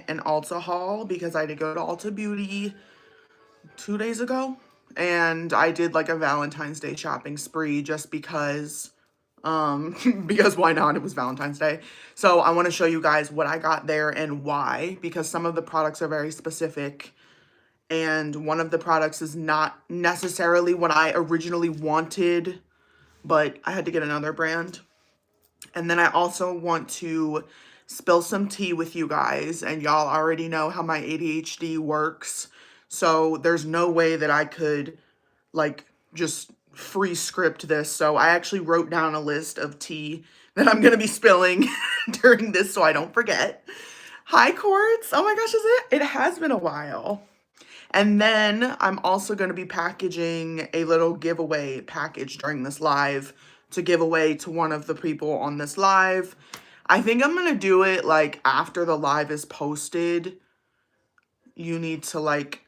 an Ulta haul because I did go to Ulta Beauty 2 days ago. And I did like a Valentine's Day shopping spree just because, because why not? It was Valentine's Day. So I want to show you guys what I got there and why, because some of the products are very specific. And one of the products is not necessarily what I originally wanted, but I had to get another brand. And then I also want to spill some tea with you guys. And y'all already know how my ADHD works. So there's no way that I could like just free script this. So I actually wrote down a list of tea that I'm going to be spilling during this so I don't forget. Hi, Quartz. Oh my gosh, is it? It has been a while. And then I'm also going to be packaging a little giveaway package during this live to give away to one of the people on this live. I think I'm going to do it like after the live is posted. You need to like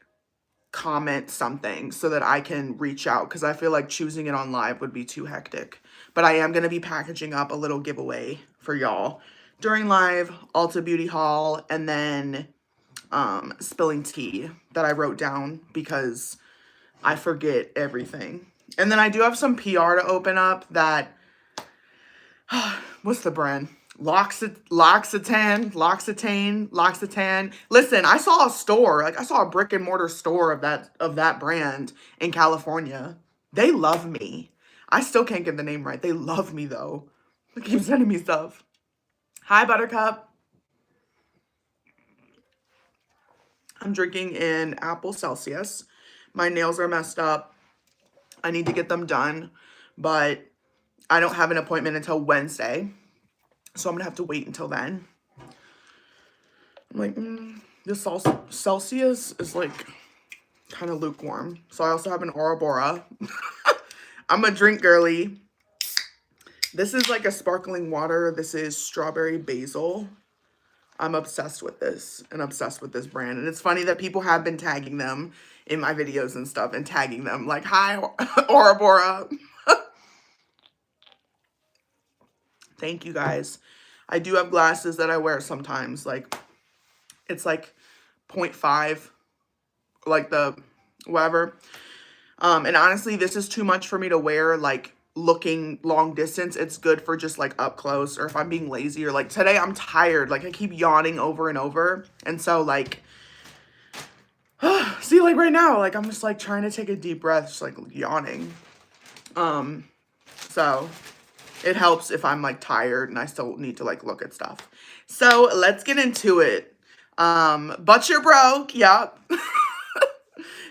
comment something so that I can reach out because I feel like choosing it on live would be too hectic. But I am going to be packaging up a little giveaway for y'all during live, Ulta Beauty haul, and then spilling tea that I wrote down because I forget everything. And then I do have some PR to open up that, what's the brand? L'Occitane. Listen, I saw a store, like I saw a brick and mortar store of that brand in California. They love me. I still can't get the name right. They love me though. They keep sending me stuff. Hi, Buttercup. I'm drinking in apple Celsius. My nails are messed up. I need to get them done, but I don't have an appointment until Wednesday. So I'm going to have to wait until then. I'm like, this Celsius is like kind of lukewarm. So I also have an Oura. I'm a drink girly. This is like a sparkling water. This is strawberry basil. I'm obsessed with this and obsessed with this brand. And it's funny that people have been tagging them in my videos and stuff and tagging them like, hi, Oura. Thank you guys. I do have glasses that I wear sometimes. Like, it's like 0.5, like the whatever. And honestly, this is too much for me to wear like looking long distance. It's good for just like up close or if I'm being lazy or like today I'm tired. Like I keep yawning over and over. And so like, see like right now, like I'm just like trying to take a deep breath, just like yawning. So it helps if I'm like tired and I still need to like look at stuff. So let's get into it. But you're broke. Yep.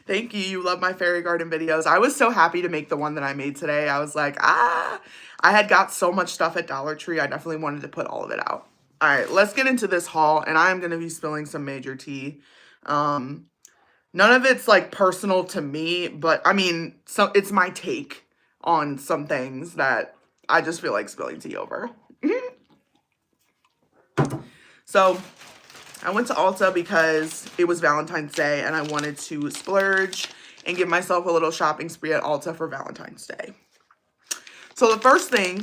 Thank you. You love my fairy garden videos. I was so happy to make the one that I made today. I was like, I had got so much stuff at Dollar Tree. I definitely wanted to put all of it out. All right, let's get into this haul. And I'm going to be spilling some major tea. None of it's like personal to me, but I mean, so it's my take on some things that I just feel like spilling tea over. So I went to Ulta because it was Valentine's Day and I wanted to splurge and give myself a little shopping spree at Ulta for Valentine's Day. So the first thing,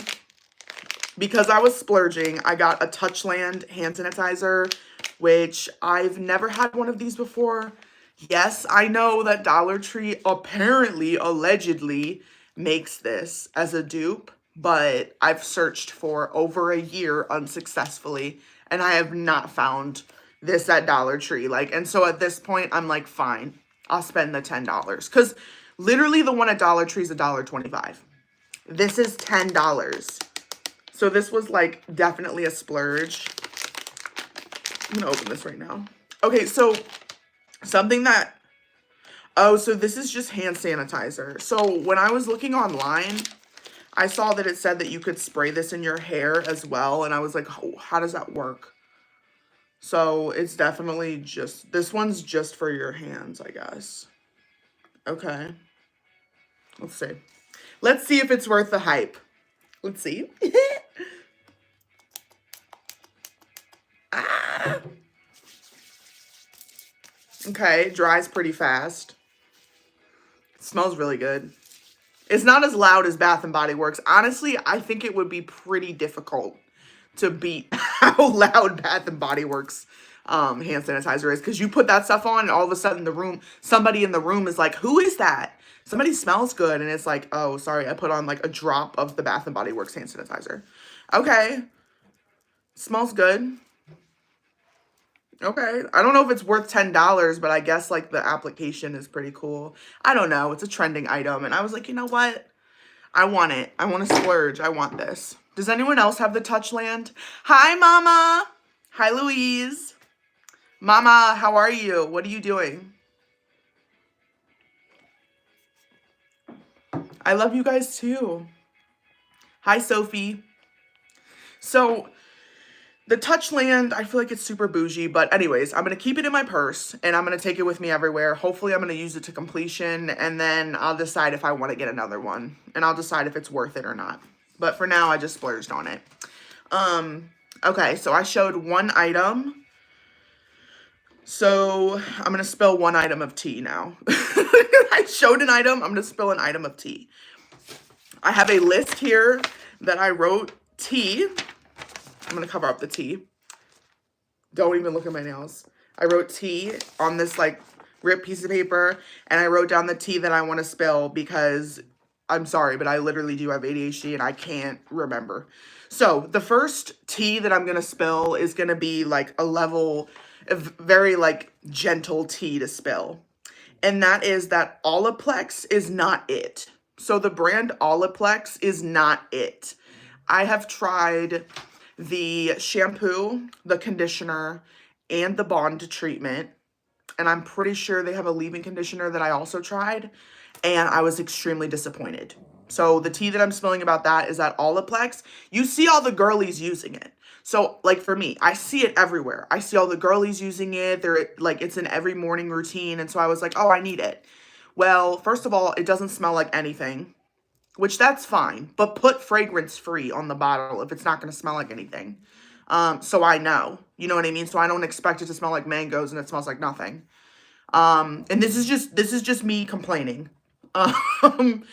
because I was splurging, I got a Touchland hand sanitizer, which I've never had one of these before. Yes, I know that Dollar Tree apparently, allegedly, makes this as a dupe, but I've searched for over a year unsuccessfully and I have not found this at Dollar Tree. Like, and so at this point, I'm like, fine, I'll spend the $10. Because literally the one at Dollar Tree is $1.25. This is $10. So this was like definitely a splurge. I'm gonna open this right now. Okay, so something that, oh, so this is just hand sanitizer. So when I was looking online, I saw that it said that you could spray this in your hair as well. And I was like, oh, how does that work? So it's definitely just, this one's just for your hands, I guess. Okay. Let's see. Let's see if it's worth the hype. Let's see. Ah. Okay, dries pretty fast. It smells really good. It's not as loud as Bath & Body Works. Honestly, I think it would be pretty difficult to beat how loud Bath & Body Works hand sanitizer is, because you put that stuff on and all of a sudden somebody in the room is like, who is that? Somebody smells good, and it's like, oh, sorry, I put on like a drop of the Bath and Body Works hand sanitizer. Okay, smells good. Okay, I don't know if it's worth $10, but I guess like the application is pretty cool. I don't know, it's a trending item, and I was like, you know what? I want it. I want to splurge. I want this. Does anyone else have the Touchland? Hi, Mama. Hi, Louise. Mama, how are you? What are you doing? I love you guys too. Hi, Sophie. So, the Touchland, I feel like it's super bougie, but anyways, I'm going to keep it in my purse, and I'm going to take it with me everywhere. Hopefully, I'm going to use it to completion, and then I'll decide if I want to get another one, and I'll decide if it's worth it or not. But for now, I just splurged on it. Okay, so I showed one item. So I'm going to spill one item of tea now. I showed an item. I'm going to spill an item of tea. I have a list here that I wrote tea. I'm going to cover up the tea. Don't even look at my nails. I wrote tea on this like ripped piece of paper, and I wrote down the tea that I want to spill because I'm sorry, but I literally do have ADHD and I can't remember. So the first tea that I'm going to spill is going to be like a very like gentle tea to spill. And that is that Olaplex is not it. So the brand Olaplex is not it. I have tried the shampoo, the conditioner, and the bond treatment. And I'm pretty sure they have a leave-in conditioner that I also tried. And I was extremely disappointed. So the tea that I'm spilling about that is that Olaplex. You see all the girlies using it. So, like, for me, I see it everywhere. I see all the girlies using it. They're, like, it's in every morning routine. And so I was like, oh, I need it. Well, first of all, it doesn't smell like anything, which that's fine. But put fragrance-free on the bottle if it's not going to smell like anything. So I know. You know what I mean? So I don't expect it to smell like mangoes and it smells like nothing. And this is just me complaining. And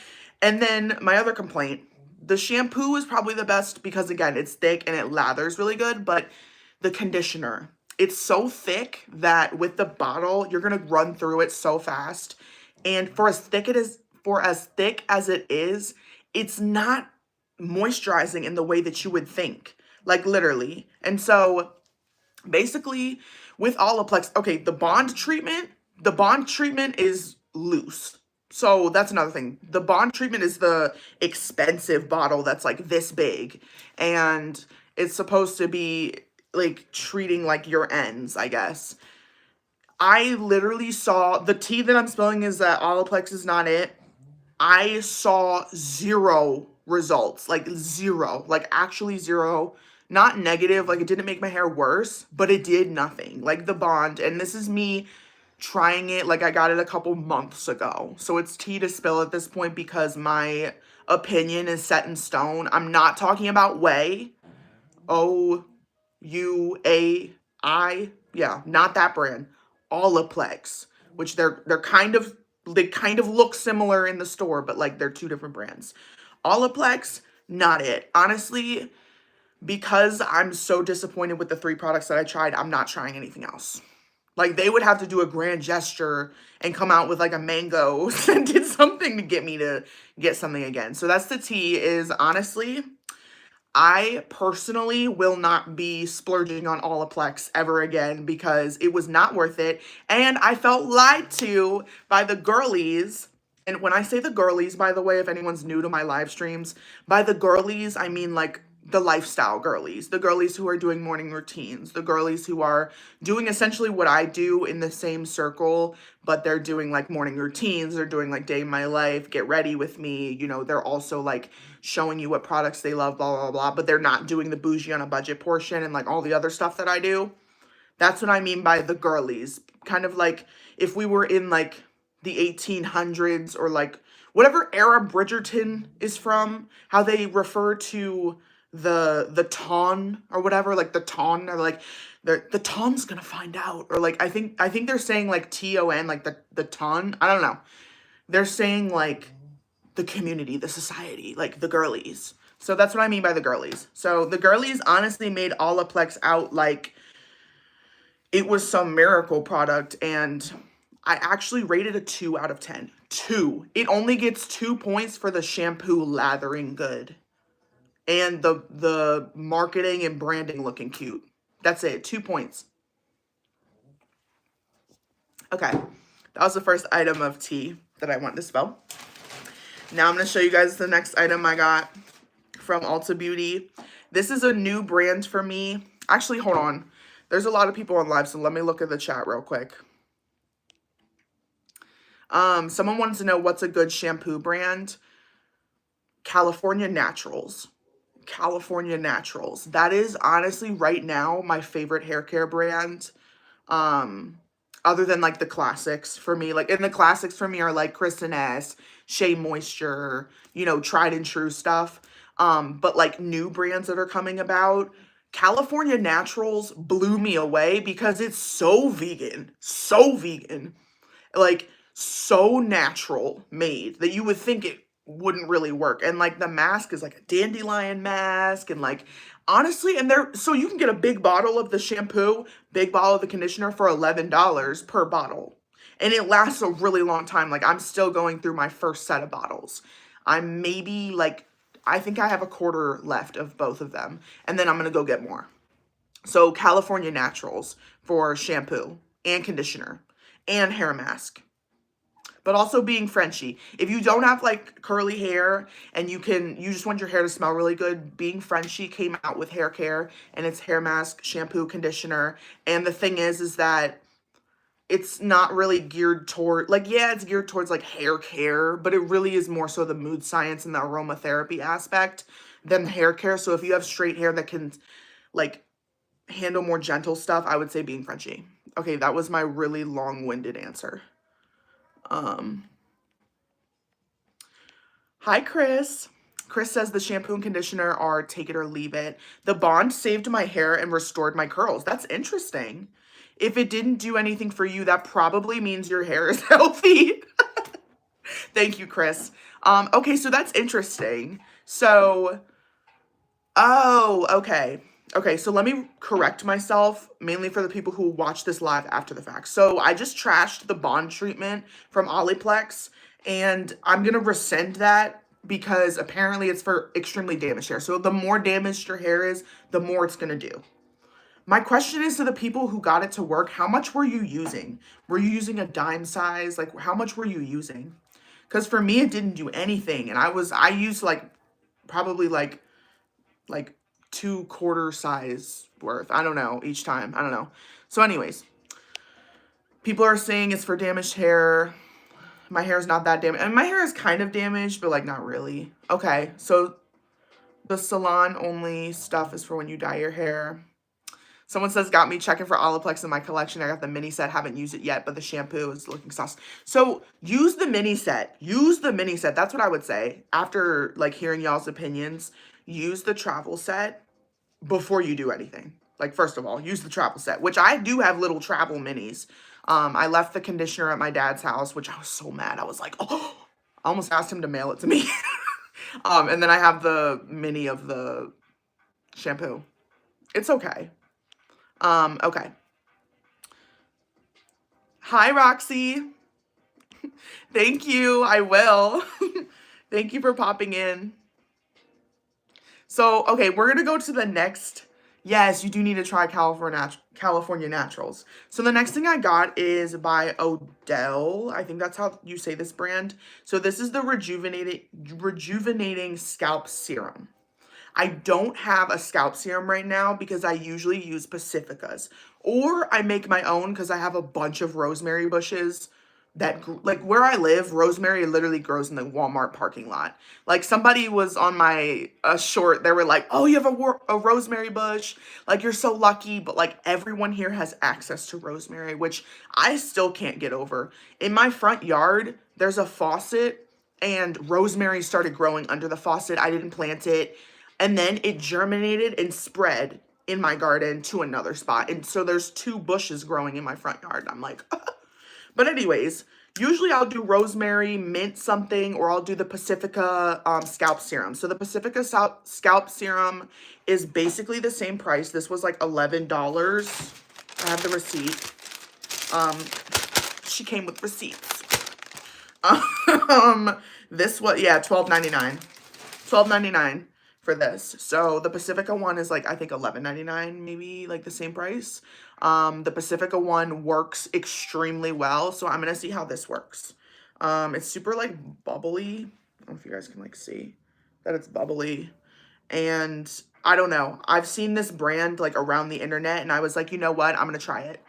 then my other complaint, the shampoo is probably the best because, again, it's thick and it lathers really good, but the conditioner, it's so thick that with the bottle, you're going to run through it so fast. And for as thick as it is, it's not moisturizing in the way that you would think, like literally. And so basically with Olaplex, okay, the bond treatment is loose. So that's another thing. The bond treatment is the expensive bottle that's like this big. And it's supposed to be like treating like your ends, I guess. I literally saw the tea that I'm spilling is that Olaplex is not it. I saw zero results, like zero, like actually zero. Not negative, like it didn't make my hair worse, but it did nothing. Like the bond, and this is me trying it, like I got it a couple months ago. So it's tea to spill at this point because my opinion is set in stone. I'm not talking about Way. O-U-A-I. Yeah, not that brand. Olaplex, which they kind of look similar in the store, but like they're two different brands. Olaplex, not it. Honestly, because I'm so disappointed with the 3 products that I tried, I'm not trying anything else. Like, they would have to do a grand gesture and come out with, like, a mango scented something to get me to get something again. So that's the tea is, honestly, I personally will not be splurging on Olaplex ever again because it was not worth it. And I felt lied to by the girlies. And when I say the girlies, by the way, if anyone's new to my live streams, by the girlies, I mean, like, the lifestyle girlies, the girlies who are doing morning routines, the girlies who are doing essentially what I do in the same circle, but they're doing like morning routines, they're doing like day in my life, get ready with me, you know, they're also like showing you what products they love, blah, blah, blah, but they're not doing the bougie on a budget portion and like all the other stuff that I do. That's what I mean by the girlies. Kind of like if we were in like the 1800s or like whatever era Bridgerton is from, how they refer to the ton or whatever, like the ton, or like the ton's gonna find out, or like I think they're saying like TON, like the ton. I don't know. They're saying like the community, the society, like the girlies. So that's what I mean by the girlies. So the girlies honestly made Olaplex out like it was some miracle product, and I actually rated a 2 out of 10. 2. It only gets 2 points for the shampoo lathering good and the marketing and branding looking cute. That's it. 2 points. Okay. That was the first item of tea that I wanted to spell. Now I'm going to show you guys the next item I got from Ulta Beauty. This is a new brand for me. Actually, hold on. There's a lot of people on live, so let me look at the chat real quick. Someone wants to know what's a good shampoo brand. California Naturals. California Naturals. That is honestly right now my favorite hair care brand. Other than like the classics for me. Like, and the classics for me are like Kristen S, Shea Moisture, you know, tried and true stuff. But like new brands that are coming about, California Naturals blew me away because it's so vegan. So vegan. Like, so natural made that you would think it wouldn't really work. And like the mask is like a dandelion mask, and like honestly, and they're so you can get a big bottle of the shampoo, big bottle of the conditioner for $11 per bottle. And it lasts a really long time. Like, I'm still going through my first set of bottles. I'm maybe like, I think I have a quarter left of both of them, and then I'm gonna go get more. So California Naturals for shampoo and conditioner and hair mask. But also being Frenchy. If you don't have like curly hair and you just want your hair to smell really good, Being Frenchy came out with hair care, and it's hair mask, shampoo, conditioner. And the thing is that it's not really geared toward, like, yeah, it's geared towards like hair care, but it really is more so the mood science and the aromatherapy aspect than the hair care. So if you have straight hair that can like handle more gentle stuff, I would say Being Frenchy. Okay, that was my really long-winded answer. Hi, Chris. Chris says the shampoo and conditioner are take it or leave it. The Bond saved my hair and restored my curls. That's interesting. If it didn't do anything for you, that probably means your hair is healthy. Thank you, Chris. Okay, so that's interesting. So, oh, okay. Okay, so let me correct myself, mainly for the people who watch this live after the fact. So I just trashed the Bond treatment from Olaplex, and I'm going to rescind that because apparently it's for extremely damaged hair. So the more damaged your hair is, the more it's going to do. My question is to the people who got it to work, how much were you using? Were you using a dime size? Like, how much were you using? Because for me, it didn't do anything. And I used like, probably like 2 quarter size worth. I don't know, each time. I don't know. So anyways, people are saying it's for damaged hair. My hair is not that damaged. And my hair is kind of damaged, but like not really. Okay, so the salon only stuff is for when you dye your hair. Someone says, got me checking for Olaplex in my collection. I got the mini set, haven't used it yet, but the shampoo is looking sauce. So use the mini set. Use the mini set. That's what I would say. After like hearing y'all's opinions, use the travel set before you do anything. Like, first of all, use the travel set, which I do have little travel minis. I left the conditioner at my dad's house, which I was so mad. I was like, oh, I almost asked him to mail it to me. And then I have the mini of the shampoo. It's okay. Okay. Hi, Roxy. Thank you. I will. Thank you for popping in. So, okay, we're going to go to the next. Yes, you do need to try California Naturals. So the next thing I got is by Odell. I think that's how you say this brand. So this is the rejuvenating scalp serum. I don't have a scalp serum right now because I usually use Pacifica's. Or I make my own because I have a bunch of rosemary bushes that, like, where I live, rosemary literally grows in the Walmart parking lot. Like, somebody was on my short, they were like, oh, you have a rosemary bush, like, you're so lucky. But like, everyone here has access to rosemary, which I still can't get over. In my front yard, there's a faucet, and rosemary started growing under the faucet. I didn't plant it, and then it germinated and spread in my garden to another spot. And so there's 2 bushes growing in my front yard. I'm like, but anyways, usually I'll do rosemary, mint something, or I'll do the Pacifica scalp serum. So the Pacifica scalp serum is basically the same price. This was like $11. I have the receipt. She came with receipts. This was, yeah, $12.99. $12.99 for this. So the Pacifica one is like, I think $11.99, maybe like the same price. The Pacifica one works extremely well. So I'm gonna see how this works. It's super like bubbly. I don't know if you guys can like see that it's bubbly. And I don't know. I've seen this brand like around the internet and I was like, you know what? I'm gonna try it.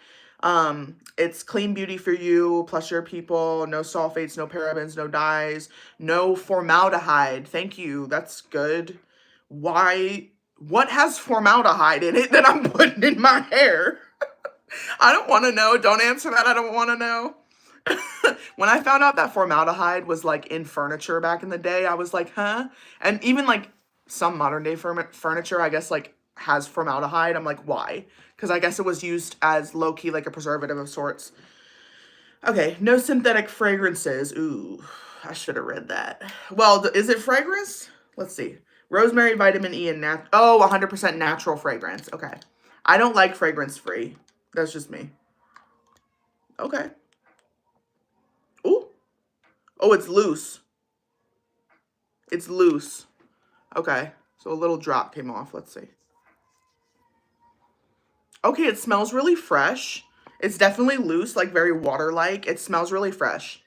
It's clean beauty for you, plus your people, no sulfates, no parabens, no dyes, no formaldehyde. Thank you. That's good. Why? What has formaldehyde in it that I'm putting in my hair? I don't want to know. Don't answer that. I don't want to know. When I found out that formaldehyde was like in furniture back in the day, I was like, huh? And even like some modern day furniture, I guess like has formaldehyde. I'm like, why? Because I guess it was used as low-key like a preservative of sorts. Okay, no synthetic fragrances. Ooh, I should have read that. Well, is it fragrance? Let's see. Rosemary, vitamin E, and 100% natural fragrance. Okay. I don't like fragrance free. That's just me. Okay. Ooh. Oh, it's loose. It's loose. Okay. So a little drop came off. Let's see. Okay, it smells really fresh. It's definitely loose, like very water-like. It smells really fresh.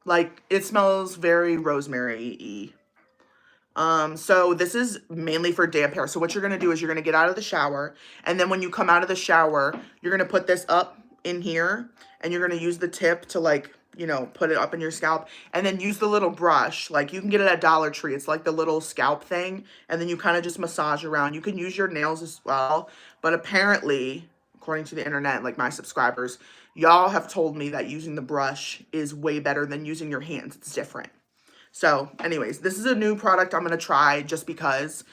Like, it smells very rosemary-y. So this is mainly for damp hair. So what you're gonna do is you're gonna get out of the shower, and then when you come out of the shower, you're gonna put this up in here, and you're gonna use the tip to like, you know, put it up in your scalp, and then use the little brush. Like you can get it at Dollar Tree. It's like the little scalp thing, and then you kind of just massage around. You can use your nails as well, but apparently, according to the internet, like my subscribers, y'all have told me that using the brush is way better than using your hands. It's different. So anyways, this is a new product I'm going to try just because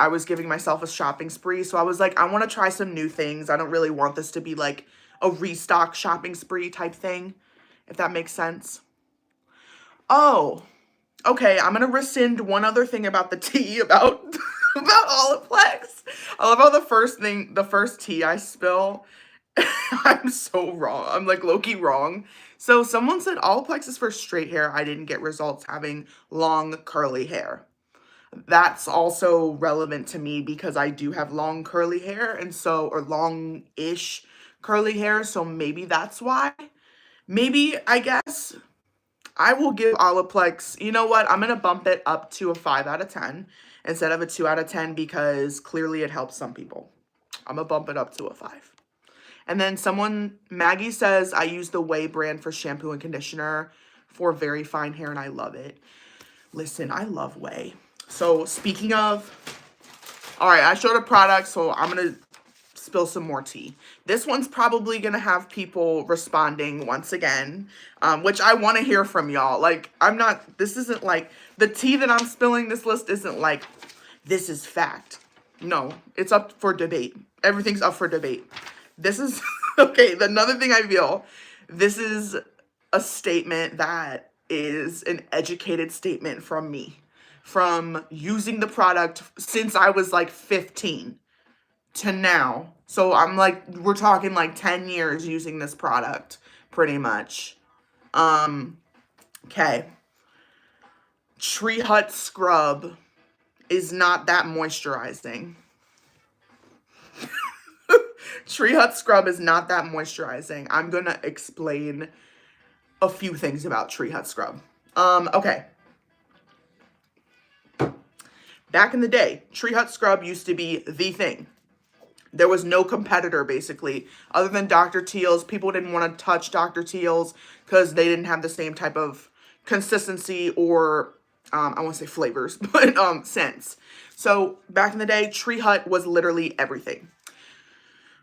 I was giving myself a shopping spree. So I was like, I want to try some new things. I don't really want this to be like a restock shopping spree type thing, if that makes sense. Oh, okay. I'm going to rescind one other thing about the tea about, about Olaplex. I love how the first tea I spill, I'm so wrong. I'm like low-key wrong. So someone said Olaplex is for straight hair. I didn't get results having long curly hair. That's also relevant to me because I do have long curly hair and so, or long-ish curly hair. So maybe that's why. Maybe, I guess, I will give Olaplex, you know what? I'm going to bump it up to a 5 out of 10 instead of a 2 out of 10 because clearly it helps some people. I'm going to bump it up to a 5. And then Maggie says, I use the Way brand for shampoo and conditioner for very fine hair, and I love it. Listen, I love Way. So speaking of, all right, I showed a product, so I'm going to spill some more tea. This one's probably going to have people responding once again, which I want to hear from y'all. Like, this isn't like, the tea that I'm spilling, this list isn't like, this is fact. No, it's up for debate. Everything's up for debate. This is, okay, another thing I feel, this is a statement that is an educated statement from me, from using the product since I was like 15 to now. So I'm like, we're talking like 10 years using this product, pretty much. Okay. Tree Hut Scrub is not that moisturizing. Tree Hut Scrub is not that moisturizing. I'm going to explain a few things about Tree Hut Scrub. Okay. Back in the day, Tree Hut Scrub used to be the thing. There was no competitor, basically, other than Dr. Teal's. People didn't want to touch Dr. Teal's because they didn't have the same type of consistency or, I want to say flavors, but scents. So back in the day, Tree Hut was literally everything.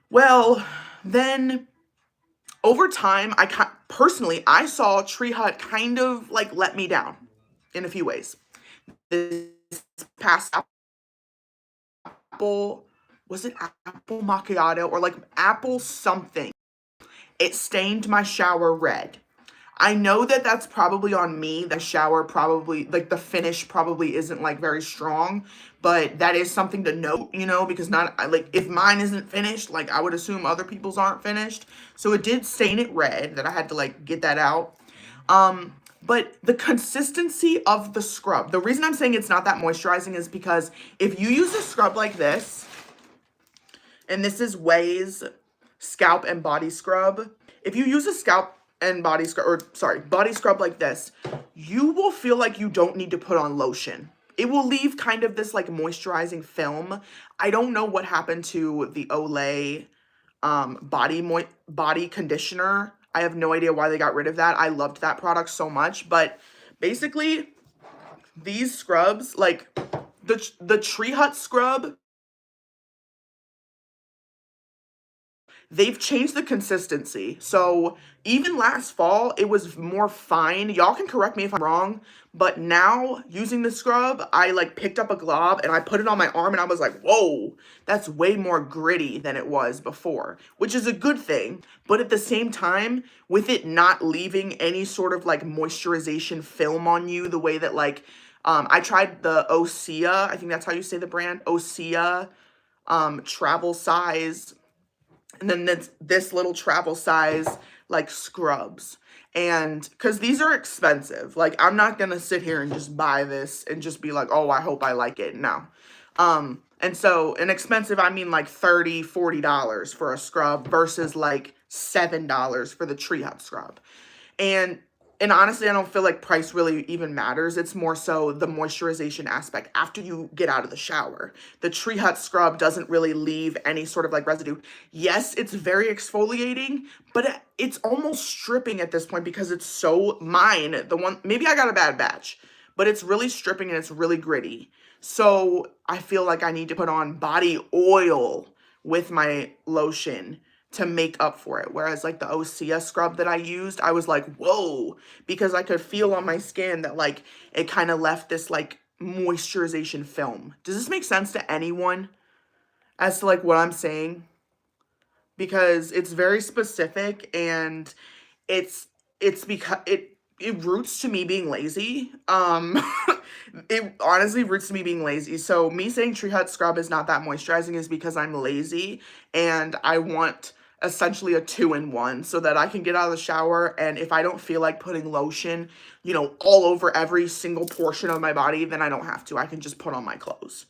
Well, then over time, I saw Tree Hut kind of like let me down in a few ways. This past apple, was it apple macchiato or like apple something? It stained my shower red. I know that that's probably on me. The shower probably, like the finish probably isn't like very strong, but that is something to note, you know, because not like if mine isn't finished, like I would assume other people's aren't finished. So it did stain it red that I had to like get that out. But the consistency of the scrub, the reason I'm saying it's not that moisturizing is because if you use a scrub like this, and this is Way's scalp and body scrub. If you use a scalp and body scrub, or sorry, body scrub like this, you will feel like you don't need to put on lotion. It will leave kind of this like moisturizing film. I don't know what happened to the Olay body conditioner. I have no idea why they got rid of that. I loved that product so much, but basically these scrubs, like the Tree Hut scrub, they've changed the consistency. So even last fall, it was more fine. Y'all can correct me if I'm wrong, but now using the scrub, I like picked up a glob and I put it on my arm and I was like, whoa, that's way more gritty than it was before, which is a good thing. But at the same time, with it not leaving any sort of like moisturization film on you, the way that like, I tried the Osea, I think that's how you say the brand, Osea, travel size, and then this little travel size like scrubs. And because these are expensive, like I'm not gonna sit here and just buy this and just be like, oh, I hope I like it. No. And so an expensive, I mean like $30, $40 for a scrub versus like $7 for the Tree Hut scrub. And honestly, I don't feel like price really even matters. It's more so the moisturization aspect after you get out of the shower. The Tree Hut scrub doesn't really leave any sort of like residue. Yes, it's very exfoliating, but it's almost stripping at this point because it's so mine. The one, maybe I got a bad batch, but it's really stripping and it's really gritty. So I feel like I need to put on body oil with my lotion to make up for it. Whereas like the Osea scrub that I used, I was like, whoa, because I could feel on my skin that like it kind of left this like moisturization film. Does this make sense to anyone as to like what I'm saying? Because it's very specific and it's because it roots to me being lazy. It honestly roots to me being lazy. So me saying Tree Hut scrub is not that moisturizing is because I'm lazy and I want essentially a 2-in-1 so that I can get out of the shower and if I don't feel like putting lotion, you know, all over every single portion of my body, then I don't have to. I can just put on my clothes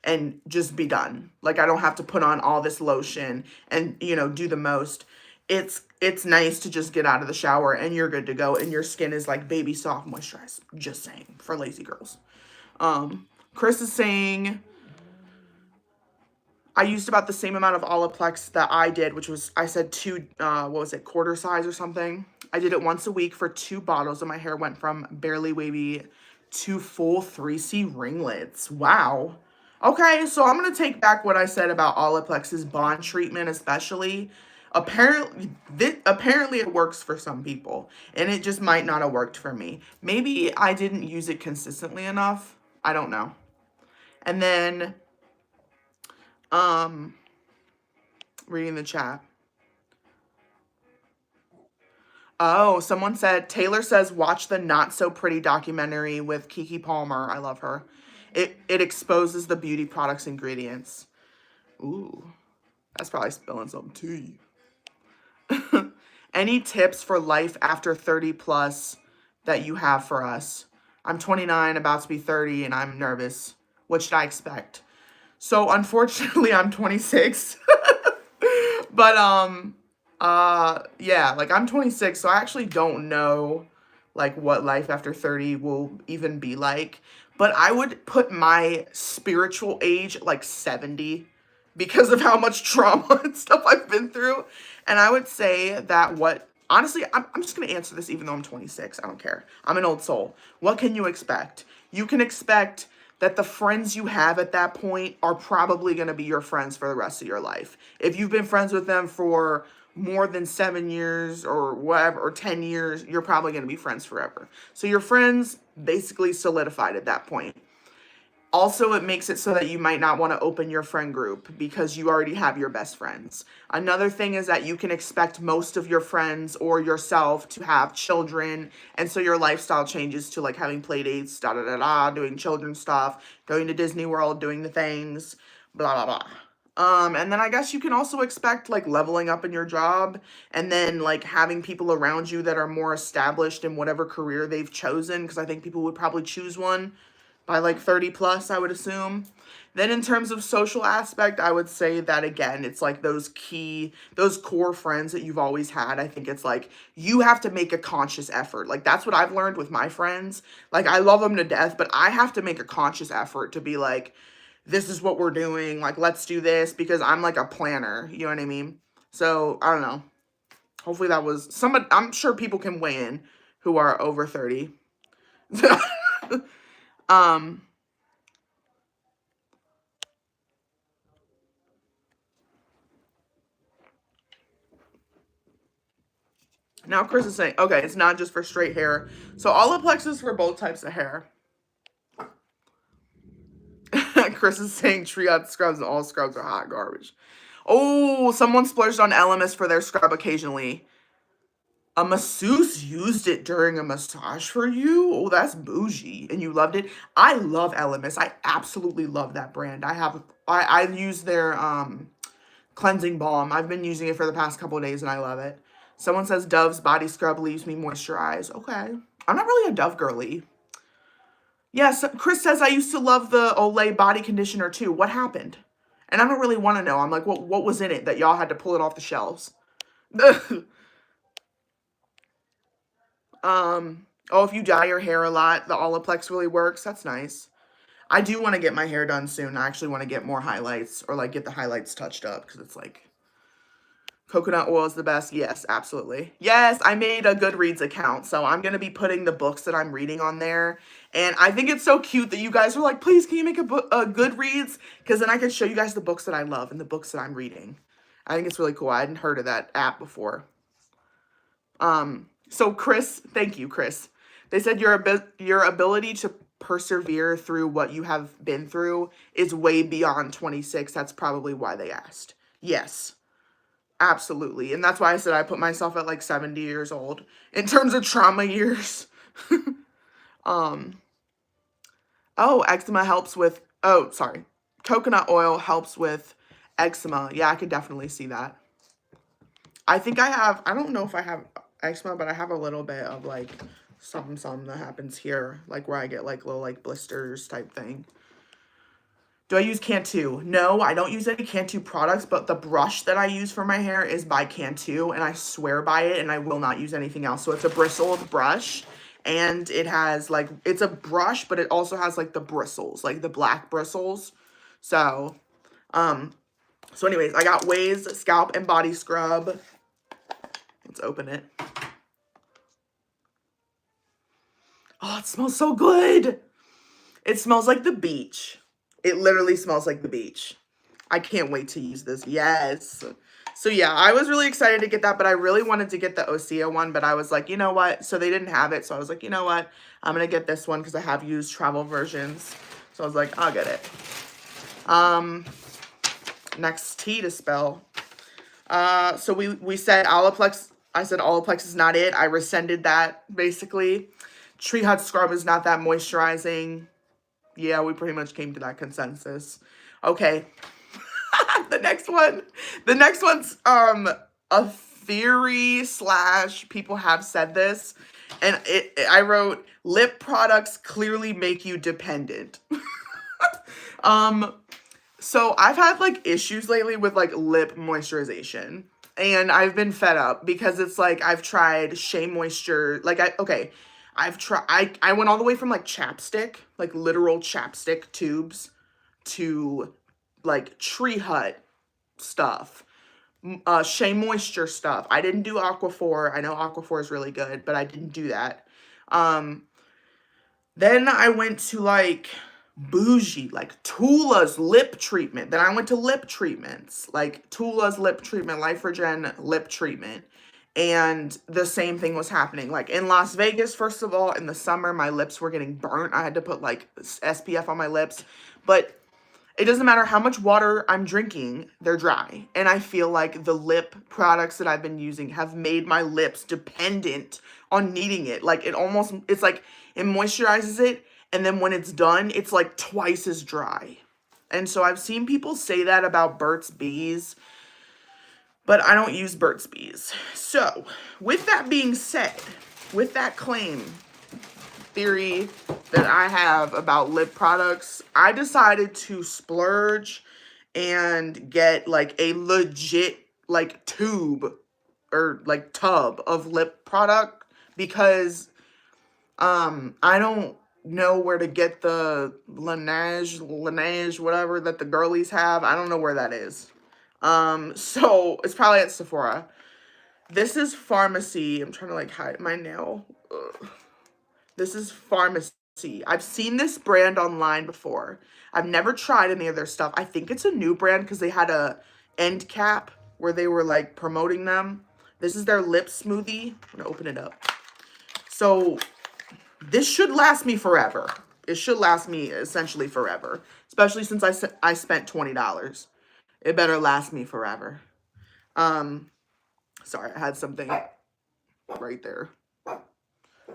and just be done. Like I don't have to put on all this lotion and, you know, do the most. It's nice to just get out of the shower and you're good to go and your skin is like baby soft moisturized. Just saying, for lazy girls. Chris is saying I used about the same amount of Olaplex that I did, which was, I said what was it, quarter size or something. I did it once a week for 2 bottles and my hair went from barely wavy to full 3C ringlets. Wow. Okay, so I'm going to take back what I said about Olaplex's bond treatment especially. Apparently it works for some people, and it just might not have worked for me. Maybe I didn't use it consistently enough. I don't know. And then, reading the chat. Oh, someone said, Taylor says, watch the Not So Pretty documentary with Keke Palmer. I love her. It exposes the beauty products ingredients. Ooh, that's probably spilling some tea. Any tips for life after 30 plus that you have for us? I'm 29, about to be 30, and I'm nervous. What should I expect? So unfortunately, I'm 26. But yeah, like I'm 26, so I actually don't know like what life after 30 will even be like. But I would put my spiritual age at like 70 because of how much trauma and stuff I've been through. And I would say that honestly, I'm just going to answer this even though I'm 26. I don't care. I'm an old soul. What can you expect? You can expect that the friends you have at that point are probably going to be your friends for the rest of your life. If you've been friends with them for more than 7 years or whatever, or 10 years, you're probably going to be friends forever. So your friends basically solidified at that point. Also, it makes it so that you might not want to open your friend group because you already have your best friends. Another thing is that you can expect most of your friends or yourself to have children, and so your lifestyle changes to like having play dates, da da da da, doing children stuff, going to Disney World, doing the things, blah blah blah. And then I guess you can also expect like leveling up in your job and then like having people around you that are more established in whatever career they've chosen, because I think people would probably choose one by like 30 plus, I would assume. Then in terms of social aspect, I would say that again, it's like those core friends that you've always had. I think it's like you have to make a conscious effort. Like that's what I've learned with my friends. Like I love them to death, but I have to make a conscious effort to be like, this is what we're doing. Like, let's do this, because I'm like a planner. You know what I mean? So I don't know. Hopefully that was somebody. I'm sure people can weigh in who are over 30. um, Now Chris is saying, okay, it's not just for straight hair. So Olaplex is for both types of hair. Chris is saying triad scrubs and all scrubs are hot garbage. Oh, someone splurged on LMS for their scrub occasionally. A masseuse used it during a massage for you? Oh, that's bougie. And you loved it? I love LMS. I absolutely love that brand. I use their cleansing balm. I've been using it for the past couple of days and I love it. Someone says Dove's body scrub leaves me moisturized. Okay. I'm not really a Dove girly. Yes, Chris says I used to love the Olay body conditioner too. What happened? And I don't really want to know. I'm like, what was in it that y'all had to pull it off the shelves? Oh, if you dye your hair a lot, the Olaplex really works. That's nice. I do want to get my hair done soon. I actually want to get more highlights, or like get the highlights touched up, because it's like coconut oil is the best. Yes, absolutely. Yes, I made a Goodreads account, so I'm going to be putting the books that I'm reading on there. And I think it's so cute that you guys were like, please, can you make a Goodreads? Because then I can show you guys the books that I love and the books that I'm reading. I think it's really cool. I hadn't heard of that app before. So Chris, thank you, Chris. They said your ability to persevere through what you have been through is way beyond 26. That's probably why they asked. Yes. Absolutely. And that's why I said I put myself at like 70 years old in terms of trauma years. um oh, eczema helps with coconut oil helps with eczema. Yeah, I could definitely see that. I think I don't know if I have eczema, but I have a little bit of like something that happens here, like where I get like little like blisters type thing. Do I use Cantu? No, I don't use any Cantu products, but the brush that I use for my hair is by Cantu, and I swear by it, and I will not use anything else. So it's a bristled brush, and it has like, it's a brush, but it also has like the bristles, like the black bristles. So, anyways, I got Ways Scalp and Body Scrub. Let's open it. Oh, it smells so good. It smells like the beach. It literally smells like the beach. I can't wait to use this. Yes. So yeah, I was really excited to get that, but I really wanted to get the Osea one, but I was like, you know what? So they didn't have it. So I was like, you know what? I'm going to get this one because I have used travel versions. So I was like, I'll get it. Next T to spell. So we said Olaplex. I said Olaplex is not it. I rescinded that basically. Tree Hut Scrub is not that moisturizing. Yeah, we pretty much came to that consensus. Okay. The next one's a theory / people have said this, and I wrote, lip products clearly make you dependent. So I've had like issues lately with like lip moisturization, and I've been fed up because it's like I've tried Shea Moisture, like I went all the way from like chapstick, like literal chapstick tubes, to like Tree Hut stuff, Shea Moisture stuff. I didn't do Aquaphor. I know Aquaphor is really good, but I didn't do that. Then I went to like bougie, like Tula's lip treatment. Then I went to lip treatments, like Tula's lip treatment, Life Regen lip treatment. And the same thing was happening. Like in Las Vegas, first of all, in the summer, my lips were getting burnt. I had to put like SPF on my lips. But it doesn't matter how much water I'm drinking, they're dry. And I feel like the lip products that I've been using have made my lips dependent on needing it. Like it's like it moisturizes it. And then when it's done, it's like twice as dry. And so I've seen people say that about Burt's Bees, but I don't use Burt's Bees. So with that being said, with that claim, theory that I have about lip products, I decided to splurge and get like a legit like tube or like tub of lip product because I don't know where to get the Laneige, whatever that the girlies have. I don't know where that is. So it's probably at Sephora. This is Pharmacy. I'm trying to like hide my nail. Ugh. This is Pharmacy. I've seen this brand online before. I've never tried any of their stuff. I think it's a new brand because they had a end cap where they were like promoting them. This is their lip smoothie. I'm gonna open it up. So this should last me forever. It should last me essentially forever, especially since I spent $20. It better last me forever. Sorry, I had something right there.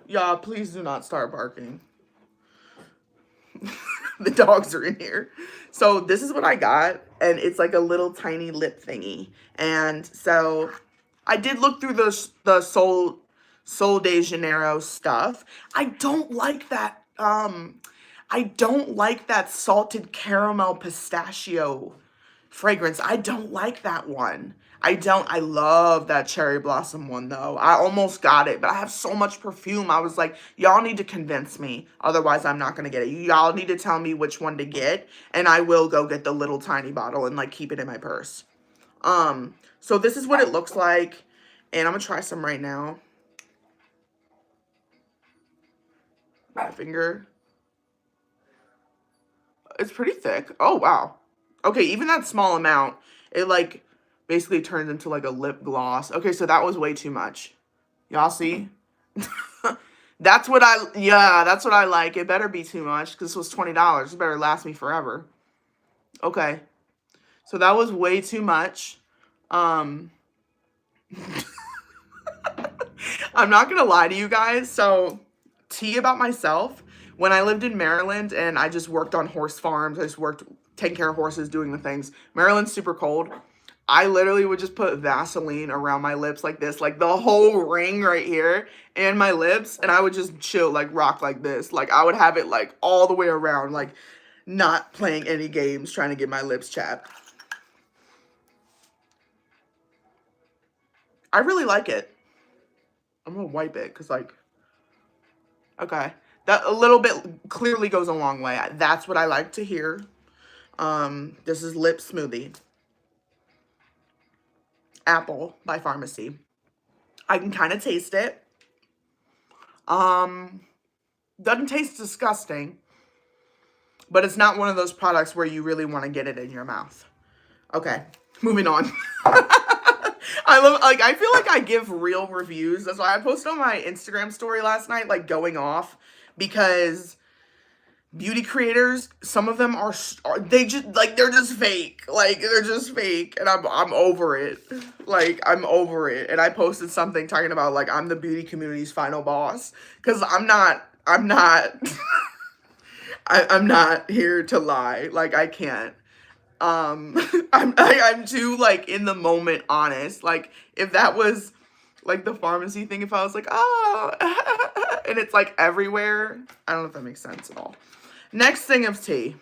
Y'all, please do not start barking. The dogs are in here. So this is what I got, and it's like a little tiny lip thingy. And so I did look through the Sol de Janeiro stuff. I don't like that. I don't like that salted caramel pistachio fragrance. I don't like that one. I love that cherry blossom one though. I almost got it, but I have so much perfume. I was like, y'all need to convince me. Otherwise, I'm not going to get it. Y'all need to tell me which one to get, and I will go get the little tiny bottle and like keep it in my purse. So this is what it looks like, and I'm going to try some right now. My finger. It's pretty thick. Oh, wow. Okay, even that small amount, it like basically turns into like a lip gloss. Okay, so that was way too much. Y'all see? That's what I like. It better be too much because this was $20. It better last me forever. Okay. So that was way too much. I'm not going to lie to you guys. So, tea about myself. When I lived in Maryland and I just worked on horse farms, I just worked taking care of horses, doing the things. Maryland's super cold. I literally would just put Vaseline around my lips like this, like the whole ring right here and my lips, and I would just chill, like rock like this. Like I would have it like all the way around, like not playing any games, trying to get my lips chapped. I really like it. I'm gonna wipe it because like, okay. That a little bit clearly goes a long way. That's what I like to hear. This is Lip Smoothie. Apple by Pharmacy. I can kind of taste it. Doesn't taste disgusting, but it's not one of those products where you really want to get it in your mouth. Okay, moving on. I feel like I give real reviews. That's why I posted on my Instagram story last night, like going off, because beauty creators, some of them are they just like they're just fake. Like they're just fake, and I'm over it. Like I'm over it. And I posted something talking about like I'm the beauty community's final boss because I'm not I'm not here to lie. Like I can't. I'm too like in the moment honest. Like if that was like the pharmacy thing, if I was like, oh, and it's like everywhere, I don't know if that makes sense at all. Next thing of tea.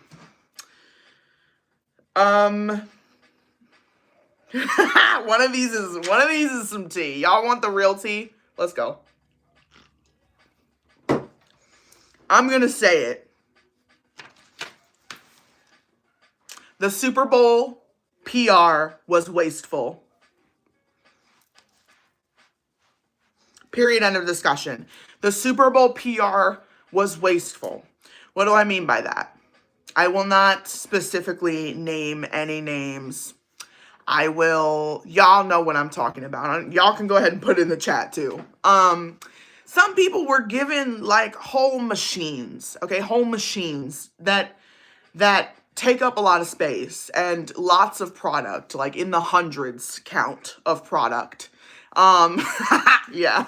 One of these is some tea. Y'all want the real tea? Let's go. I'm gonna say it. The Super Bowl PR was wasteful. Period, end of discussion. The Super Bowl PR was wasteful. What do I mean by that? I will not specifically name any names. y'all know what I'm talking about. Y'all can go ahead and put it in the chat too. Some people were given like whole machines, okay, whole machines that take up a lot of space and lots of product, like in the hundreds count of product. Um, yeah.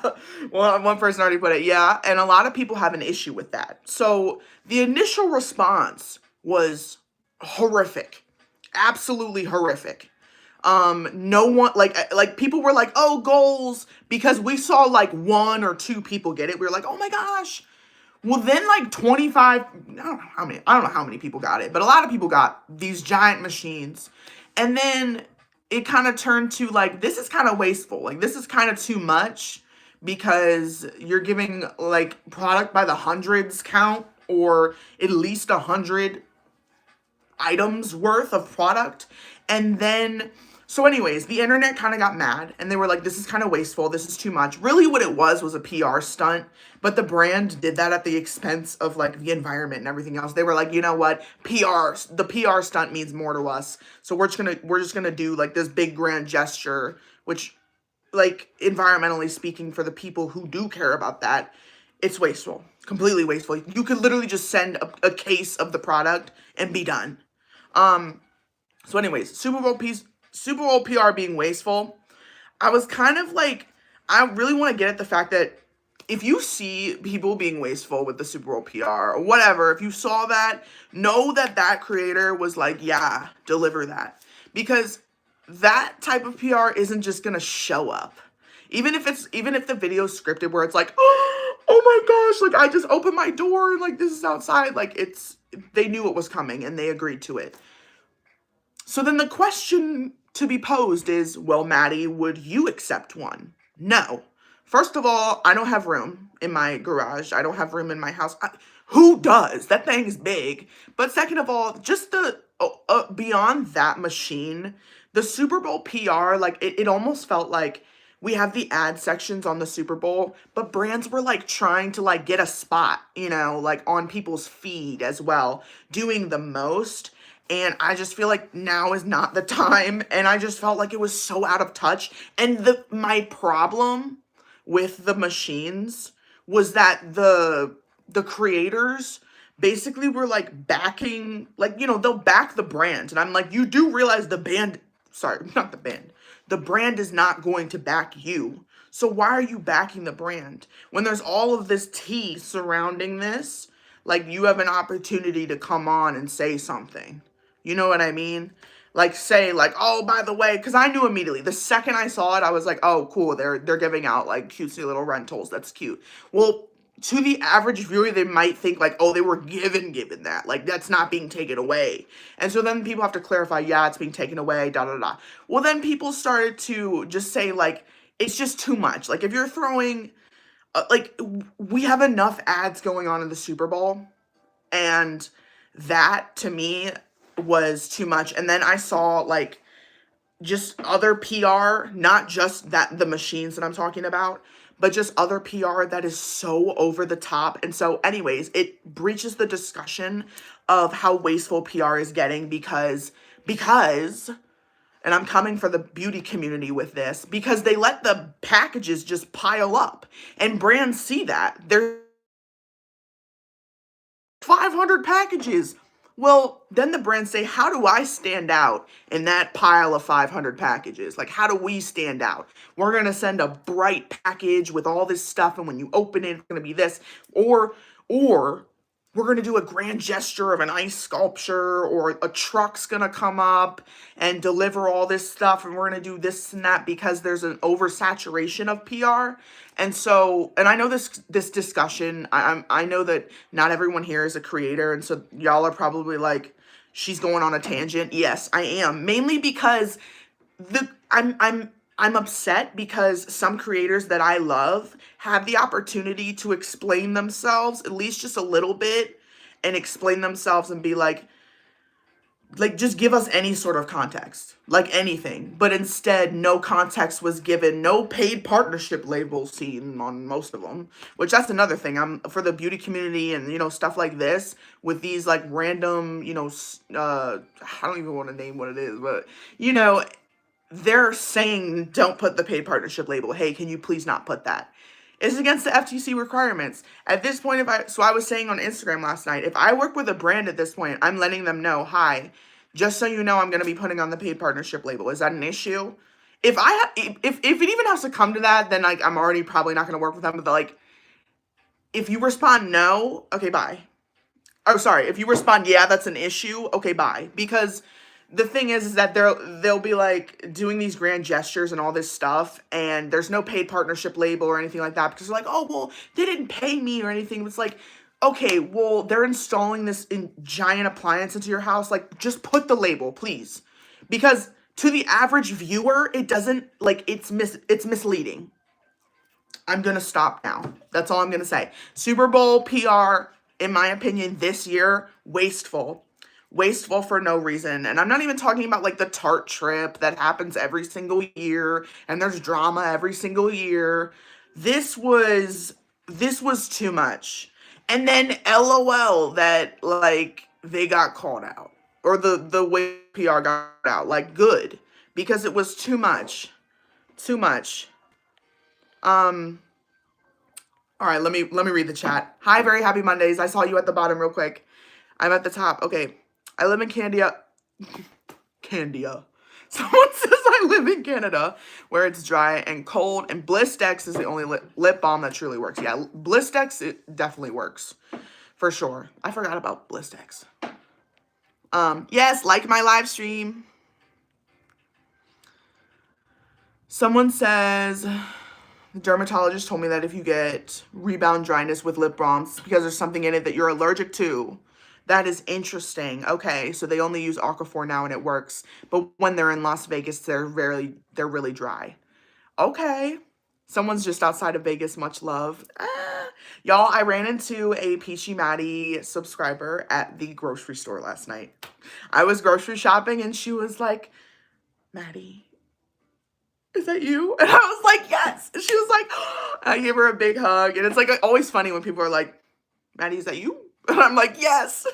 Well, one person already put it, yeah, and a lot of people have an issue with that. So the initial response was horrific, absolutely horrific. No one like people were like, oh, goals, because we saw like one or two people get it. We were like, oh my gosh. Well, then like 25, I don't know how many people got it, but a lot of people got these giant machines. And then it kind of turned to like, this is kind of wasteful. Like, this is kind of too much because you're giving like product by the hundreds count, or at least 100 items worth of product. And then, so anyways, the internet kind of got mad and they were like, this is kind of wasteful, this is too much. Really what it was a PR stunt, but the brand did that at the expense of like the environment and everything else. They were like, you know what, the PR stunt means more to us, so we're just gonna do like this big grand gesture, which, like, environmentally speaking, for the people who do care about that, it's wasteful, completely wasteful. You could literally just send a case of the product and be done. So anyways, Super Bowl PR being wasteful, I was kind of like, I really want to get at the fact that if you see people being wasteful with the Super Bowl PR or whatever, if you saw that, know that that creator was like, yeah, deliver that. Because that type of PR isn't just going to show up. Even if the video's scripted where it's like, oh my gosh, like I just opened my door and like this is outside, like they knew it was coming and they agreed to it. So then the question to be posed is, well, Maddie, would you accept one? No. First of all, I don't have room in my garage. I don't have room in my house. Who does? That thing is big. But second of all, just the beyond that machine, the Super Bowl PR, like it almost felt like we have the ad sections on the Super Bowl, but brands were like trying to like get a spot, like on people's feed as well, doing the most. And I just feel like now is not the time. And I just felt like it was so out of touch. And my problem with the machines was that the creators basically were like backing, like, they'll back the brand. And I'm like, you do realize the brand is not going to back you. So why are you backing the brand? When there's all of this tea surrounding this, like, you have an opportunity to come on and say something. You know what I mean? Like, say, like, oh, by the way, because I knew immediately. The second I saw it, I was like, oh, cool, they're giving out, like, cutesy little rentals. That's cute. Well, to the average viewer, they might think, like, oh, they were given that. Like, that's not being taken away. And so then people have to clarify, yeah, it's being taken away, da-da-da. Well, then people started to just say, like, it's just too much. Like, if you're throwing, like, we have enough ads going on in the Super Bowl, and that, to me, was too much. And then I saw like just other PR, not just the machines that I'm talking about, but just other PR that is so over the top. And so anyways, it breaches the discussion of how wasteful PR is getting because, and I'm coming for the beauty community with this, because they let the packages just pile up and brands see that. There's 500 packages. Well, then the brands say, how do I stand out in that pile of 500 packages? Like, how do we stand out? We're going to send a bright package with all this stuff, and when you open it, it's going to be this. Or we're going to do a grand gesture of an ice sculpture, or a truck's going to come up and deliver all this stuff, and we're going to do this and that, because there's an oversaturation of PR. And so, and I know this discussion, I know that not everyone here is a creator, and so y'all are probably like, she's going on a tangent. Yes, I am. Mainly because I'm upset because some creators that I love have the opportunity to explain themselves, at least just a little bit, and explain themselves and be like, just give us any sort of context, like anything. But instead, no context was given, no paid partnership labels seen on most of them, which that's another thing. I'm for the beauty community and, stuff like this with these like random, I don't even want to name what it is, but, they're saying don't put the paid partnership label. Hey, can you please not put that? It's against the FTC requirements. At this point, I was saying on Instagram last night, if I work with a brand at this point, I'm letting them know, hi, just so you know, I'm going to be putting on the paid partnership label. Is that an issue? If it even has to come to that, then like I'm already probably not going to work with them. But like, if you respond no, okay, bye. Oh, sorry. If you respond, yeah, that's an issue. Okay, bye. Because the thing is that they'll be like doing these grand gestures and all this stuff, and there's no paid partnership label or anything like that because they're like, oh, well, they didn't pay me or anything. It's like, okay, well, they're installing this giant appliance into your house. Like, just put the label, please, because to the average viewer, it doesn't like it's misleading. I'm gonna stop now. That's all I'm gonna say. Super Bowl PR, in my opinion, this year, wasteful. Wasteful for no reason. And I'm not even talking about like the Tarte trip that happens every single year and there's drama every single year. This was too much. And then LOL that like they got called out. Or the way PR got out. Like good. Because it was too much. Too much. All right, let me read the chat. Hi, very happy Mondays. I saw you at the bottom real quick. I'm at the top. Okay. I live in Candia. Candia. Someone says I live in Canada where it's dry and cold, and Blistex is the only lip balm that truly works. Yeah, Blistex, it definitely works. For sure. I forgot about Blistex. Yes, like my live stream. Someone says, the dermatologist told me that if you get rebound dryness with lip balms because there's something in it that you're allergic to. That is interesting. Okay, so they only use Aquaphor now and it works. But when they're in Las Vegas, they're really dry. Okay. Someone's just outside of Vegas. Much love. Y'all, I ran into a Peachy Maddie subscriber at the grocery store last night. I was grocery shopping and she was like, Maddie, is that you? And I was like, yes. And she was like, oh. I gave her a big hug. And it's like always funny when people are like, Maddie, is that you? And I'm like, yes.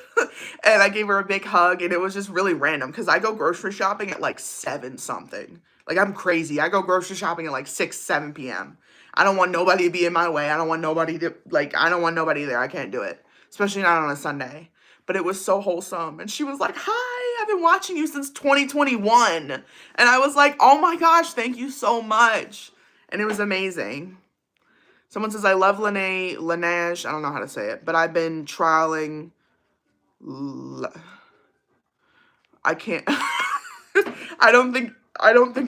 And I gave her a big hug, and it was just really random because I go grocery shopping at like 7 something. Like, I'm crazy. I go grocery shopping at like 6, 7 p.m. I don't want nobody to be in my way. I don't want nobody there. I can't do it, especially not on a Sunday. But it was so wholesome. And she was like, hi, I've been watching you since 2021. And I was like, oh my gosh, thank you so much. And it was amazing. Someone says, I love Laneige. I don't know how to say it, but I've been trialing. I can't. I don't think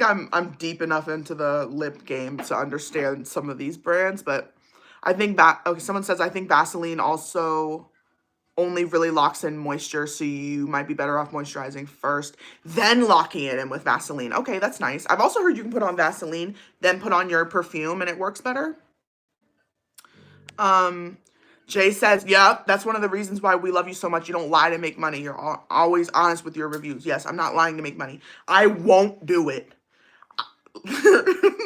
I'm deep enough into the lip game to understand some of these brands, but I think okay, someone says, I think Vaseline also only really locks in moisture, so you might be better off moisturizing first, then locking it in with Vaseline. Okay, that's nice. I've also heard you can put on Vaseline, then put on your perfume, and it works better. Jay says, yeah, that's one of the reasons why we love you so much. You don't lie to make money. You're always honest with your reviews. Yes, I'm not lying to make money. I won't do it.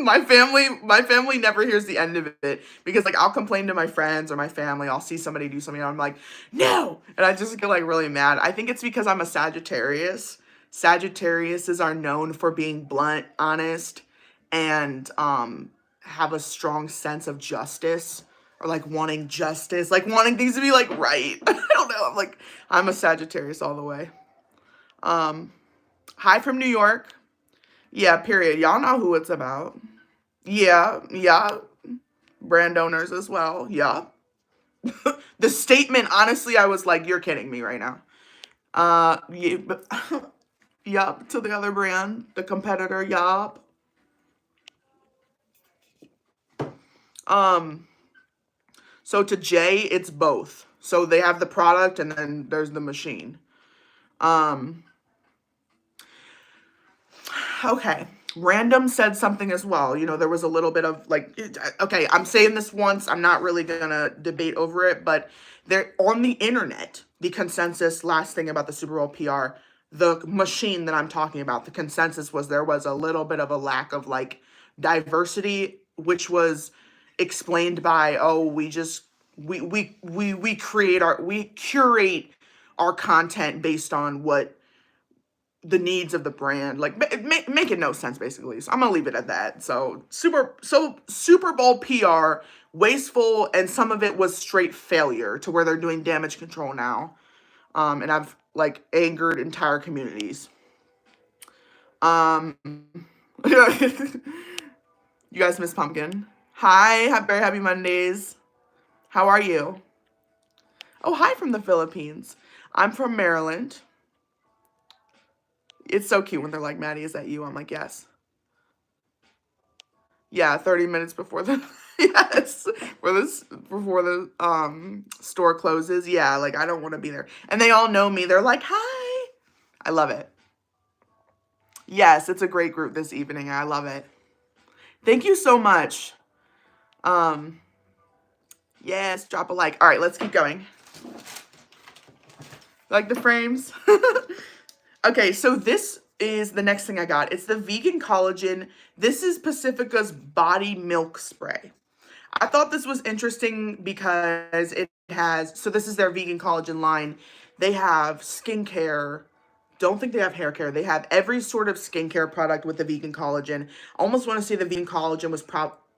my family never hears the end of it because like I'll complain to my friends or my family. I'll see somebody do something and I'm like, no, and I just get like really mad. I think it's because I'm a Sagittarius. Sagittariuses are known for being blunt, honest, and have a strong sense of justice. Or like wanting justice, like wanting things to be like right. I don't know. I'm a Sagittarius all the way. Hi from New York. Yeah, period. Y'all know who it's about. Yeah. Brand owners as well. Yeah. The statement, honestly, I was like, you're kidding me right now. Yeah, yup, to the other brand, the competitor, yup. So to Jay, it's both. So they have the product and then there's the machine. Okay. Random said something as well. You know, there was a little bit of like, okay, I'm saying this once. I'm not really going to debate over it, but they're on the internet. The consensus, last thing about the Super Bowl PR, the machine that I'm talking about, the consensus was there was a little bit of a lack of like diversity, which was explained by, oh, we curate our content based on what the needs of the brand, like making no sense basically. So I'm gonna leave it at that. So Super Bowl PR, wasteful, and some of it was straight failure to where they're doing damage control now. And I've like angered entire communities. Um, you guys miss Pumpkin. Hi, very happy Mondays. How are you? Oh, hi from the Philippines. I'm from Maryland. It's so cute when they're like, Maddie, is that you? I'm like, yes. Yeah, 30 minutes before the yes, before the store closes. Yeah, like I don't want to be there. And they all know me. They're like, "Hi." I love it. Yes, it's a great group this evening. I love it. Thank you so much. Um yes, drop a like. All right, let's keep going. Like the frames? Okay, so this is the next thing I got. It's the vegan collagen. This is Pacifica's body milk spray. I thought this was interesting because it has, so this is their vegan collagen line. They have skincare. Don't think they have hair care. They have every sort of skincare product with the vegan collagen. I almost want to say the vegan collagen was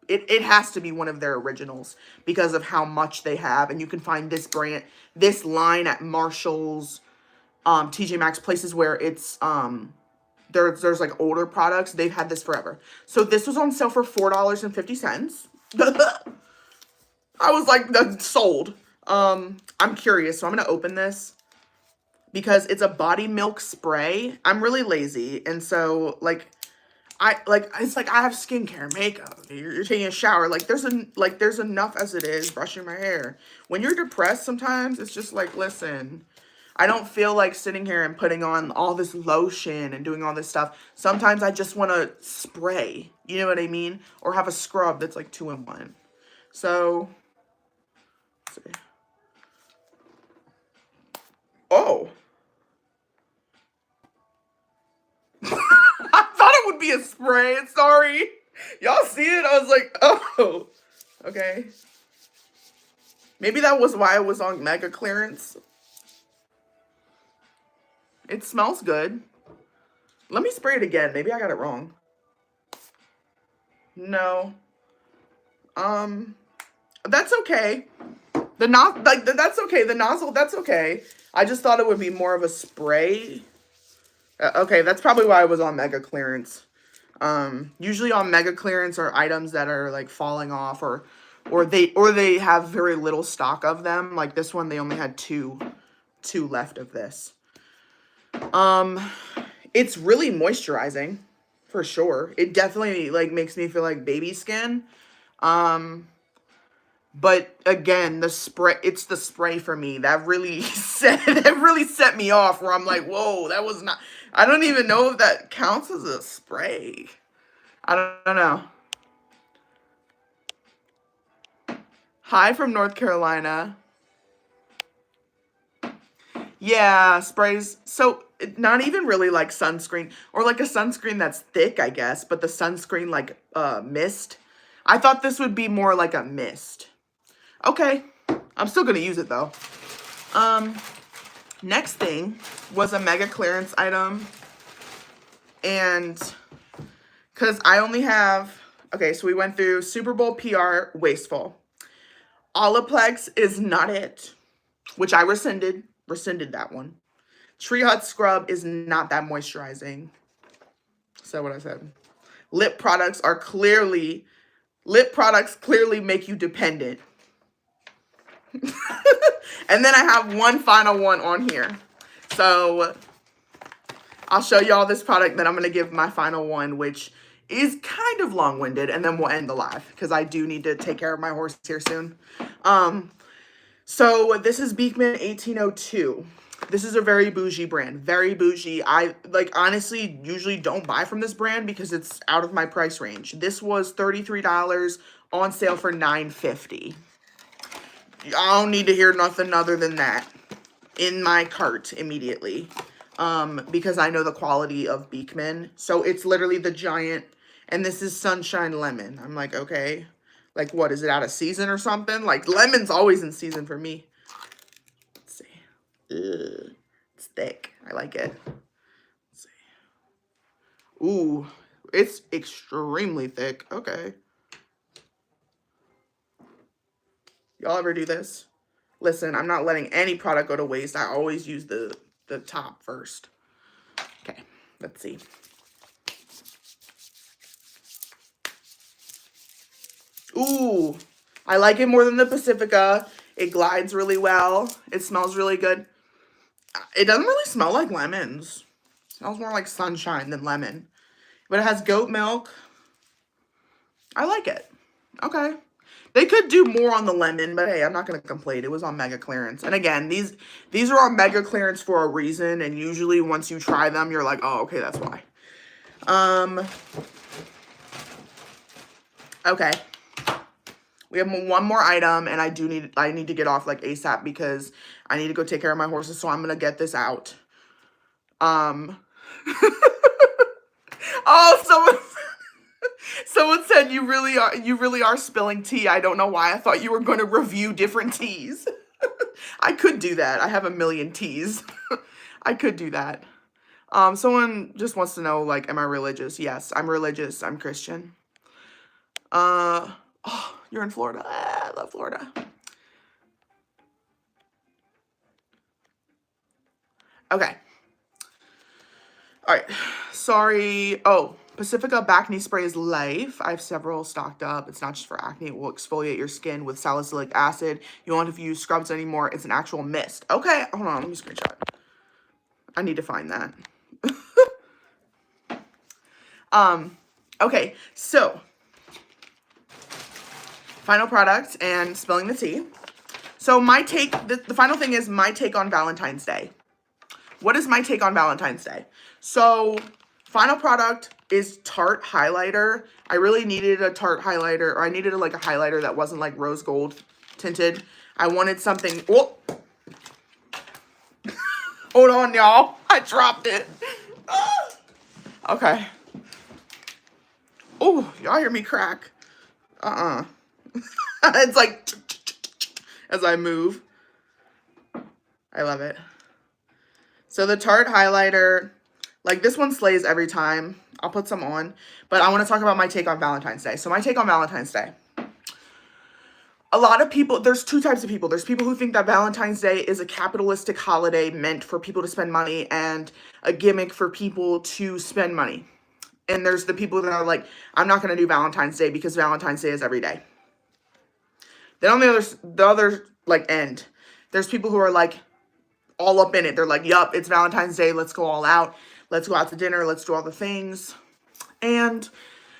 it has to be one of their originals because of how much they have. And you can find this brand, this line at Marshall's, TJ Maxx, places where it's there's like older products. They've had this forever. So this was on sale for $4.50. I was like, sold. I'm curious, so I'm gonna open this because it's a body milk spray. I'm really lazy, and so like it's like I have skincare, makeup. You're taking a shower. Like there's enough as it is. Brushing my hair. When you're depressed, sometimes it's just like, listen, I don't feel like sitting here and putting on all this lotion and doing all this stuff. Sometimes I just want to spray. You know what I mean? Or have a scrub that's like 2-in-1. So, let's see. Oh. I thought it would be a spray. Sorry. Y'all see it? I was like, oh. Okay. Maybe that was why it was on mega clearance. It smells good. Let me spray it again. Maybe I got it wrong. No. That's okay. That's okay. The nozzle, that's okay. I just thought it would be more of a spray. Okay, that's probably why it was on mega clearance. Usually on mega clearance are items that are like falling off or they have very little stock of them. Like this one, they only had two left of this. It's really moisturizing for sure. It definitely like makes me feel like baby skin. But again, it's the spray for me that really set me off where I'm like, whoa, that was not, I don't even know if that counts as a spray. I don't know. Hi from North Carolina. Yeah, sprays. So not even really like sunscreen or like a sunscreen that's thick, I guess, but the sunscreen like mist. I thought this would be more like a mist. Okay, I'm still gonna use it though. Next thing was a mega clearance item, and because I only have, okay, so we went through Super Bowl PR, wasteful. Olaplex is not it, which I rescinded that one. Tree Hut Scrub is not that moisturizing. So what I said. Lip products clearly make you dependent. And then I have one final one on here. So I'll show y'all this product, then I'm going to give my final one, which is kind of long-winded, and then we'll end the live because I do need to take care of my horse here soon. So this is Beekman 1802. This is a very bougie brand, very bougie. I like honestly usually don't buy from this brand because it's out of my price range. This was $33 on sale for $9.50. I don't need to hear nothing other than that in my cart immediately. Because I know the quality of Beekman. So it's literally the giant, and this is Sunshine Lemon. I'm like, okay, like what, is it out of season or something? Like lemon's always in season for me. Let's see. Ugh, it's thick. I like it. Let's see. Ooh, it's extremely thick. Okay. Y'all ever do this? Listen, I'm not letting any product go to waste. I always use the top first. Okay, let's see. Ooh, I like it more than the Pacifica. It glides really well. It smells really good. It doesn't really smell like lemons. It smells more like sunshine than lemon. But it has goat milk. I like it. Okay. They could do more on the lemon, but hey, I'm not going to complain. It was on mega clearance. And again, these are on mega clearance for a reason, and usually once you try them, you're like, "Oh, okay, that's why." Okay. We have one more item, and I need to get off like ASAP because I need to go take care of my horses, so I'm going to get this out. Oh, someone said you really are spilling tea. I don't know why. I thought you were going to review different teas. I could do that. I have a million teas. I could do that. Someone just wants to know, like, am I religious? Yes, I'm religious. I'm Christian. Oh, you're in Florida. I love Florida. Okay. All right. Sorry. Oh, Pacifica Back Knee Spray is life. I have several stocked up. It's not just for acne. It will exfoliate your skin with salicylic acid. You won't have to use scrubs anymore. It's an actual mist. Okay. Hold on. Let me screenshot. I need to find that. Okay. So, final product and spilling the tea. So my take, the final thing is my take on Valentine's Day. What is my take on Valentine's Day? So, final product is Tarte highlighter. I really needed a Tarte highlighter, or I needed like a highlighter that wasn't like rose gold tinted. I wanted something, oh, hold on y'all, I dropped it. Okay. Oh, y'all hear me crack. It's like, as I move. I love it. So the Tarte highlighter, like this one slays every time. I'll put some on, but I want to talk about my take on Valentine's Day. So my take on Valentine's Day. A lot of people, there's two types of people. There's people who think that Valentine's Day is a capitalistic holiday meant for people to spend money and a gimmick for people to spend money. And there's the people that are like, I'm not going to do Valentine's Day because Valentine's Day is every day. Then on the other like end, there's people who are like all up in it. They're like, yup, it's Valentine's Day. Let's go all out. Let's go out to dinner. Let's do all the things. And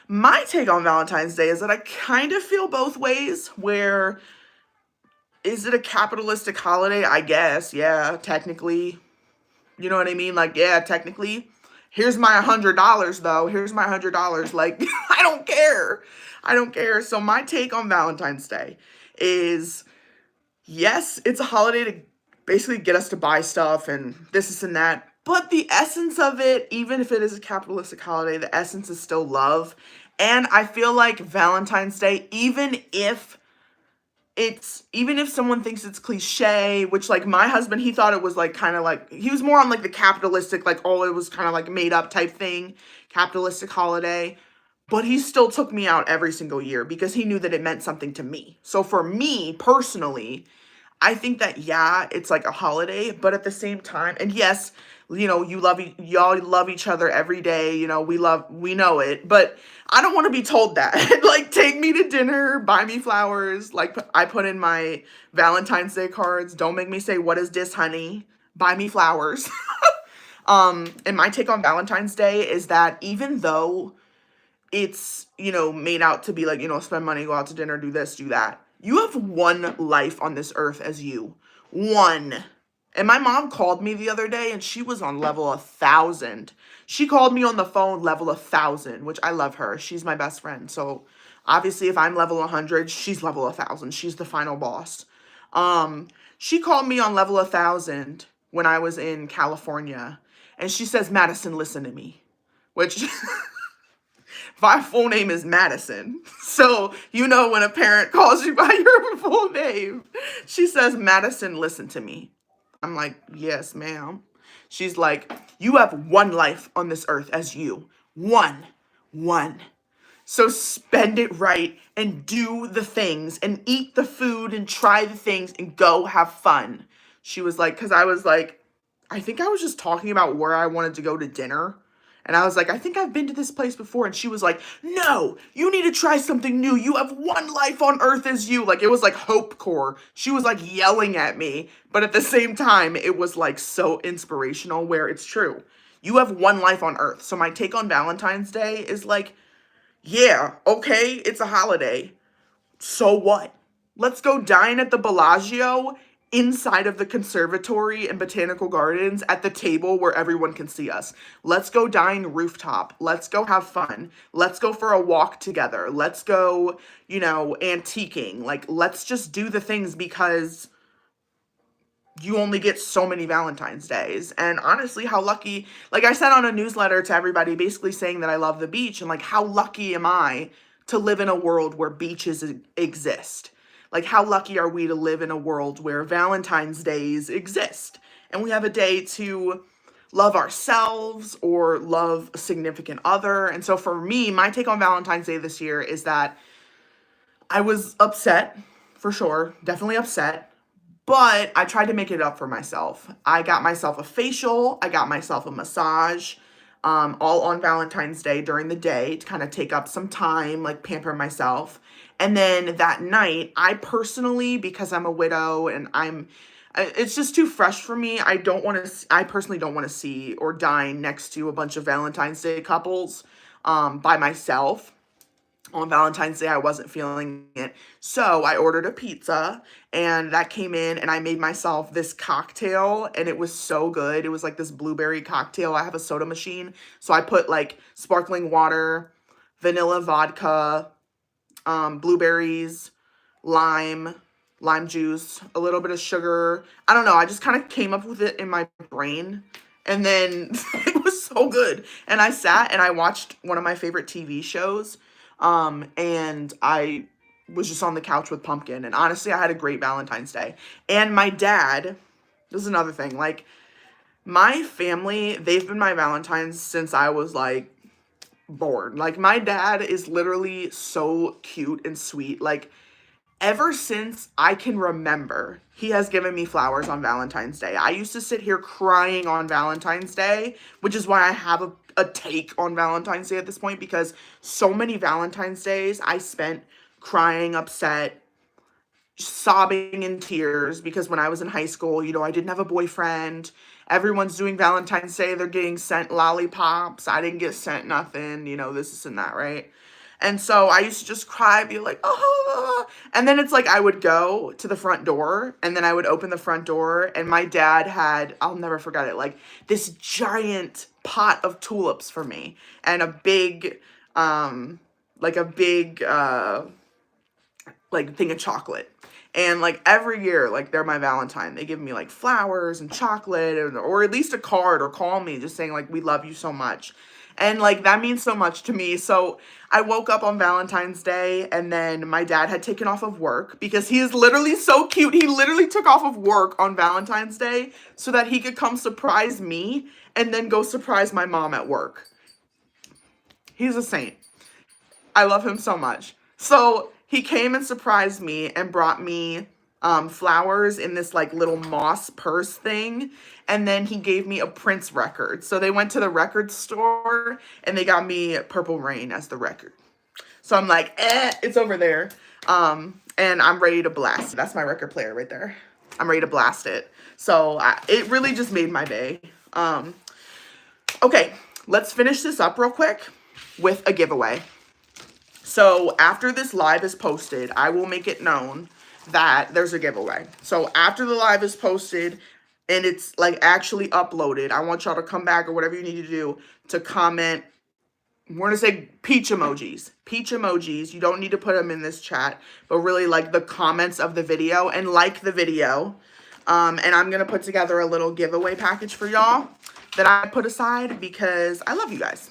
my take on Valentine's Day is that I kind of feel both ways, where is it a capitalistic holiday? I guess, yeah, technically. You know what I mean? Like, yeah, technically. Here's my $100 though. Here's my $100. Like, I don't care. I don't care. So my take on Valentine's Day is, yes, it's a holiday to basically get us to buy stuff and this and that. But the essence of it, even if it is a capitalistic holiday, the essence is still love. And I feel like Valentine's Day, even if someone thinks it's cliche, which like my husband, he thought it was like kind of like, he was more on like the capitalistic, like, oh, it was kind of like made up type thing, capitalistic holiday. But he still took me out every single year because he knew that it meant something to me. So for me personally, I think that, yeah, it's like a holiday, but at the same time, and yes, you know, y'all love each other every day, you know, we know it, but I don't want to be told that. Like, take me to dinner, buy me flowers, like, I put in my Valentine's Day cards, don't make me say, what is this, honey? Buy me flowers. And my take on Valentine's Day is that even though it's, you know, made out to be like, you know, spend money, go out to dinner, do this, do that. You have one life on this earth as you. One. And my mom called me the other day and she was on level 1,000. She called me on the phone level 1,000, which I love her. She's my best friend. So obviously if I'm level 100, she's level 1,000. She's the final boss. She called me on level 1,000 when I was in California. And she says, Madison, listen to me. Which... my full name is Madison. So, you know, when a parent calls you by your full name, she says, Madison, listen to me. I'm like, yes, ma'am. She's like, you have one life on this earth as you. One. So spend it right and do the things and eat the food and try the things and go have fun. She was like, because I was like, I think I was just talking about where I wanted to go to dinner. And I was like, I think I've been to this place before. And she was like, no, you need to try something new. You have one life on earth as you. Like, it was like hope core. She was like yelling at me. But at the same time, it was like so inspirational where it's true. You have one life on earth. So my take on Valentine's Day is like, yeah, okay, it's a holiday. So what? Let's go dine at the Bellagio inside of the conservatory and botanical gardens at the table where everyone can see us. Let's go dine rooftop. Let's go have fun. Let's go for a walk together. Let's go, antiquing. Like, let's just do the things because you only get so many Valentine's days. And honestly, how lucky, like I said on a newsletter to everybody, basically saying that I love the beach and like, how lucky am I to live in a world where beaches exist? Like, how lucky are we to live in a world where Valentine's days exist and we have a day to love ourselves or love a significant other? And so for me, my take on Valentine's Day this year is that I was upset, for sure, definitely upset. But I tried to make it up for myself. I got myself a facial. I got myself a massage, all on Valentine's Day during the day to kind of take up some time, like pamper myself. And then that night, I personally, because I'm a widow and it's just too fresh for me. I personally don't want to see or dine next to a bunch of Valentine's Day couples by myself. On Valentine's Day, I wasn't feeling it. So I ordered a pizza and that came in and I made myself this cocktail and it was so good. It was like this blueberry cocktail. I have a soda machine. So I put like sparkling water, vanilla vodka, blueberries, lime juice, a little bit of sugar. I don't know. I just kind of came up with it in my brain. And then it was so good. And I sat and I watched one of my favorite TV shows. And I was just on the couch with Pumpkin. And honestly, I had a great Valentine's Day. And my dad, this is another thing, like, my family, they've been my Valentines since I was, like, born. Like, my dad is literally so cute and sweet. Like, ever since I can remember, he has given me flowers on Valentine's Day. I used to sit here crying on Valentine's Day, which is why I have a take on Valentine's Day at this point, because so many Valentine's Days I spent crying, upset, sobbing in tears, because when I was in high school, I didn't have a boyfriend. Everyone's doing Valentine's Day. They're getting sent lollipops. I didn't get sent nothing, this and that, right? And so I used to just cry, be like, oh. And then it's like I would go to the front door and then I would open the front door and my dad had, I'll never forget it, like this giant pot of tulips for me and a big, thing of chocolate. And like every year, like they're my Valentine. They give me like flowers and chocolate or at least a card or call me just saying like, we love you so much. And like that means so much to me. So I woke up on Valentine's Day and then my dad had taken off of work because he is literally so cute. He literally took off of work on Valentine's Day so that he could come surprise me and then go surprise my mom at work. He's a saint. I love him so much. So he came and surprised me and brought me flowers in this like little moss purse thing. And then he gave me a Prince record. So they went to the record store and they got me Purple Rain as the record. So I'm like, it's over there. And I'm ready to blast it. That's my record player right there. I'm ready to blast it. So it really just made my day. Okay, let's finish this up real quick with a giveaway. So after this live is posted, I will make it known that there's a giveaway. So after the live is posted and it's like actually uploaded, I want y'all to come back or whatever you need to do to comment. We're going to say peach emojis. Peach emojis. You don't need to put them in this chat, but really like the comments of the video and like the video. And I'm going to put together a little giveaway package for y'all that I put aside because I love you guys.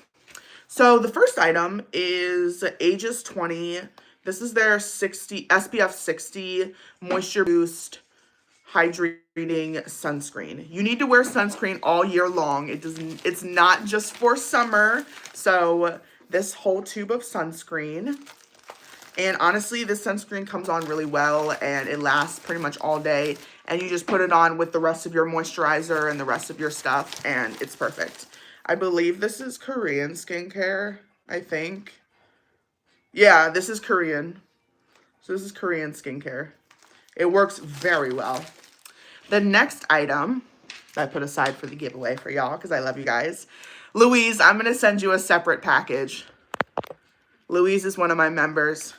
So the first item is Ages 20. This is their SPF 60 Moisture Boost hydrating sunscreen. You need to wear sunscreen all year long. It's not just for summer. So this whole tube of sunscreen. And honestly, this sunscreen comes on really well and it lasts pretty much all day. And you just put it on with the rest of your moisturizer and the rest of your stuff and it's perfect. I believe this is Korean skincare, I think. Yeah, this is Korean. So this is Korean skincare. It works very well. The next item that I put aside for the giveaway for y'all, because I love you guys. Louise, I'm going to send you a separate package. Louise is one of my members.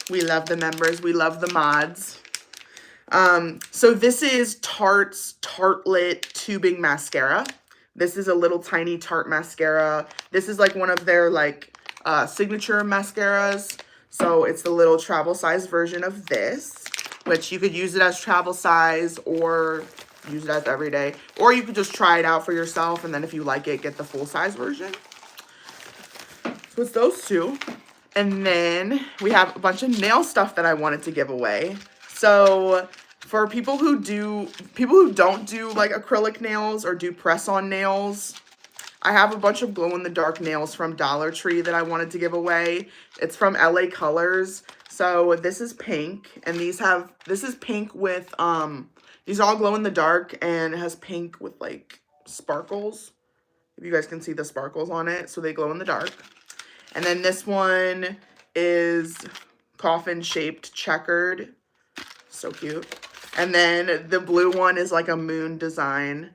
We love the members. We love the mods. So this is Tarte's Tartlet Tubing Mascara. This is a little tiny Tarte mascara. This is like one of their like signature mascaras. So it's the little travel size version of this, which you could use it as travel size or use it as everyday. Or you could just try it out for yourself. And then if you like it, get the full size version. So it's those two. And then we have a bunch of nail stuff that I wanted to give away. So for people who don't do like acrylic nails or do press-on nails, I have a bunch of glow-in-the-dark nails from Dollar Tree that I wanted to give away. It's from LA Colors. So this is pink, and this is pink with, these are all glow-in-the-dark, and it has pink with like sparkles. If you guys can see the sparkles on it, so they glow in the dark. And then this one is coffin-shaped checkered. So cute. And then the blue one is like a moon design.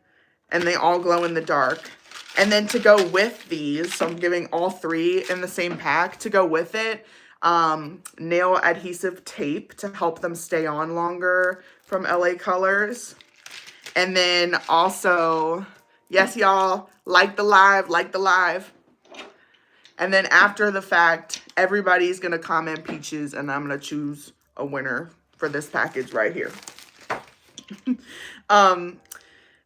And they all glow in the dark. And then to go with these, so I'm giving all three in the same pack. To go with it, nail adhesive tape to help them stay on longer from LA Colors. And then also, yes, y'all, like the live, like the live. And then after the fact, everybody's going to comment peaches, and I'm going to choose a winner for this package right here.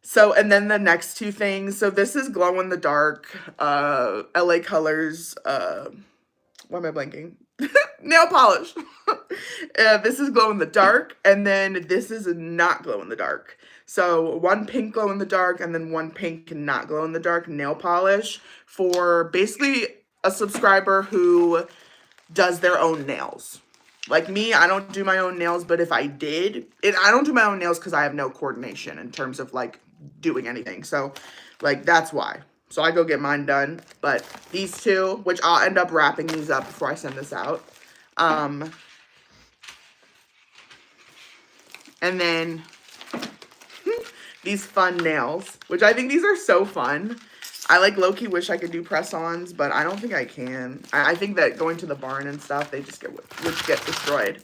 So, and then the next two things. So this is glow in the dark, LA Colors, why am I blanking? Nail polish. This is glow in the dark, and then this is not glow in the dark. So one pink glow in the dark, and then one pink not glow in the dark nail polish for basically a subscriber who does their own nails. Like me, I don't do my own nails, but if I did, I don't do my own nails because I have no coordination in terms of like doing anything. So like that's why. So I go get mine done. But these two, which I'll end up wrapping these up before I send this out. And then these fun nails, which I think these are so fun. I like low-key wish I could do press-ons, but I don't think I can. I think that going to the barn and stuff, they just would get destroyed.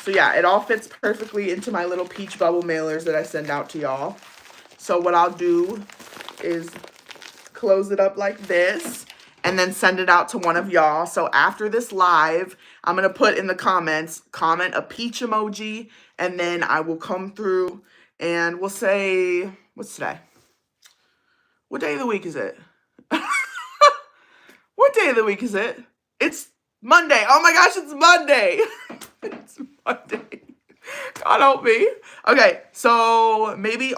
So yeah, it all fits perfectly into my little peach bubble mailers that I send out to y'all. So what I'll do is close it up like this and then send it out to one of y'all. So after this live, I'm going to put in the comments, comment a peach emoji, and then I will come through and we'll say, what's today? What day of the week is it? What day of the week is it? It's Monday. Oh my gosh, it's Monday. It's Monday. God help me. Okay, so maybe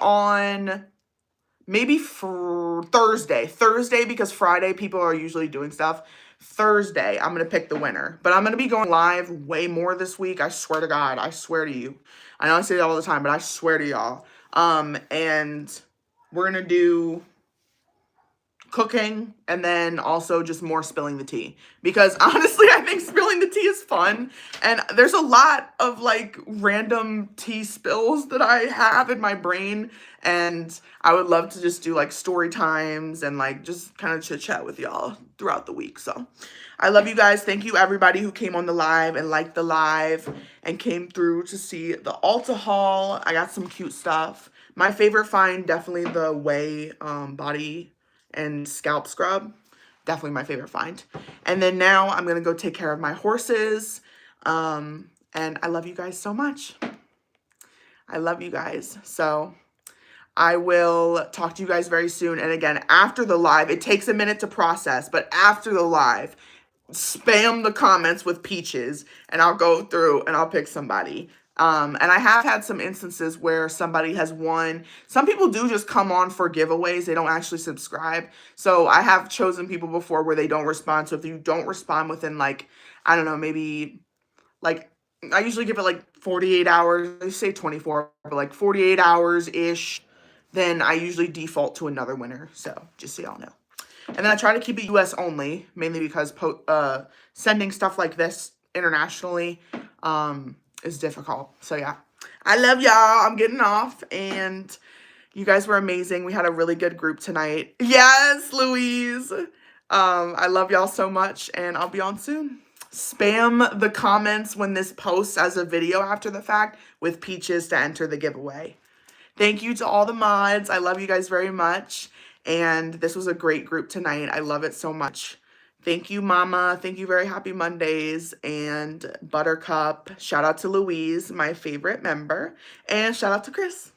for Thursday. Thursday, because Friday people are usually doing stuff. Thursday, I'm going to pick the winner. But I'm going to be going live way more this week. I swear to God. I swear to you. I know I say that all the time, but I swear to y'all. And we're going to do cooking and then also just more spilling the tea, because honestly I think spilling the tea is fun, and there's a lot of like random tea spills that I have in my brain, and I would love to just do like story times and like just kind of chit chat with y'all throughout the week. So I love you guys. Thank you everybody who came on the live and liked the live and came through to see the Ulta haul. I got some cute stuff. My favorite find, definitely the Way body and scalp scrub. Definitely my favorite find. And then now I'm going to go take care of my horses. And I love you guys so much. I love you guys. So I will talk to you guys very soon. And again, after the live, it takes a minute to process, but after the live, spam the comments with peaches and I'll go through and I'll pick somebody. And I have had some instances where somebody has won. Some people do just come on for giveaways. They don't actually subscribe. So I have chosen people before where they don't respond. So if you don't respond within like, I don't know, maybe like, I usually give it like 48 hours. I say 24, but like 48 hours-ish. Then I usually default to another winner. So just so y'all know. And then I try to keep it US only, mainly because sending stuff like this internationally is difficult. So yeah, I love y'all. I'm getting off, and you guys were amazing. We had a really good group tonight. Yes, Louise. I love y'all so much, and I'll be on soon. Spam the comments when this posts as a video after the fact with peaches to enter the giveaway. Thank you to all the mods. I love you guys very much. And this was a great group tonight. I love it so much. Thank you, Mama. Thank you, Very Happy Mondays. And Buttercup. Shout out to Louise, my favorite member. And shout out to Chris.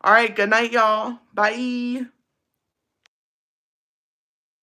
All right, good night, y'all. Bye.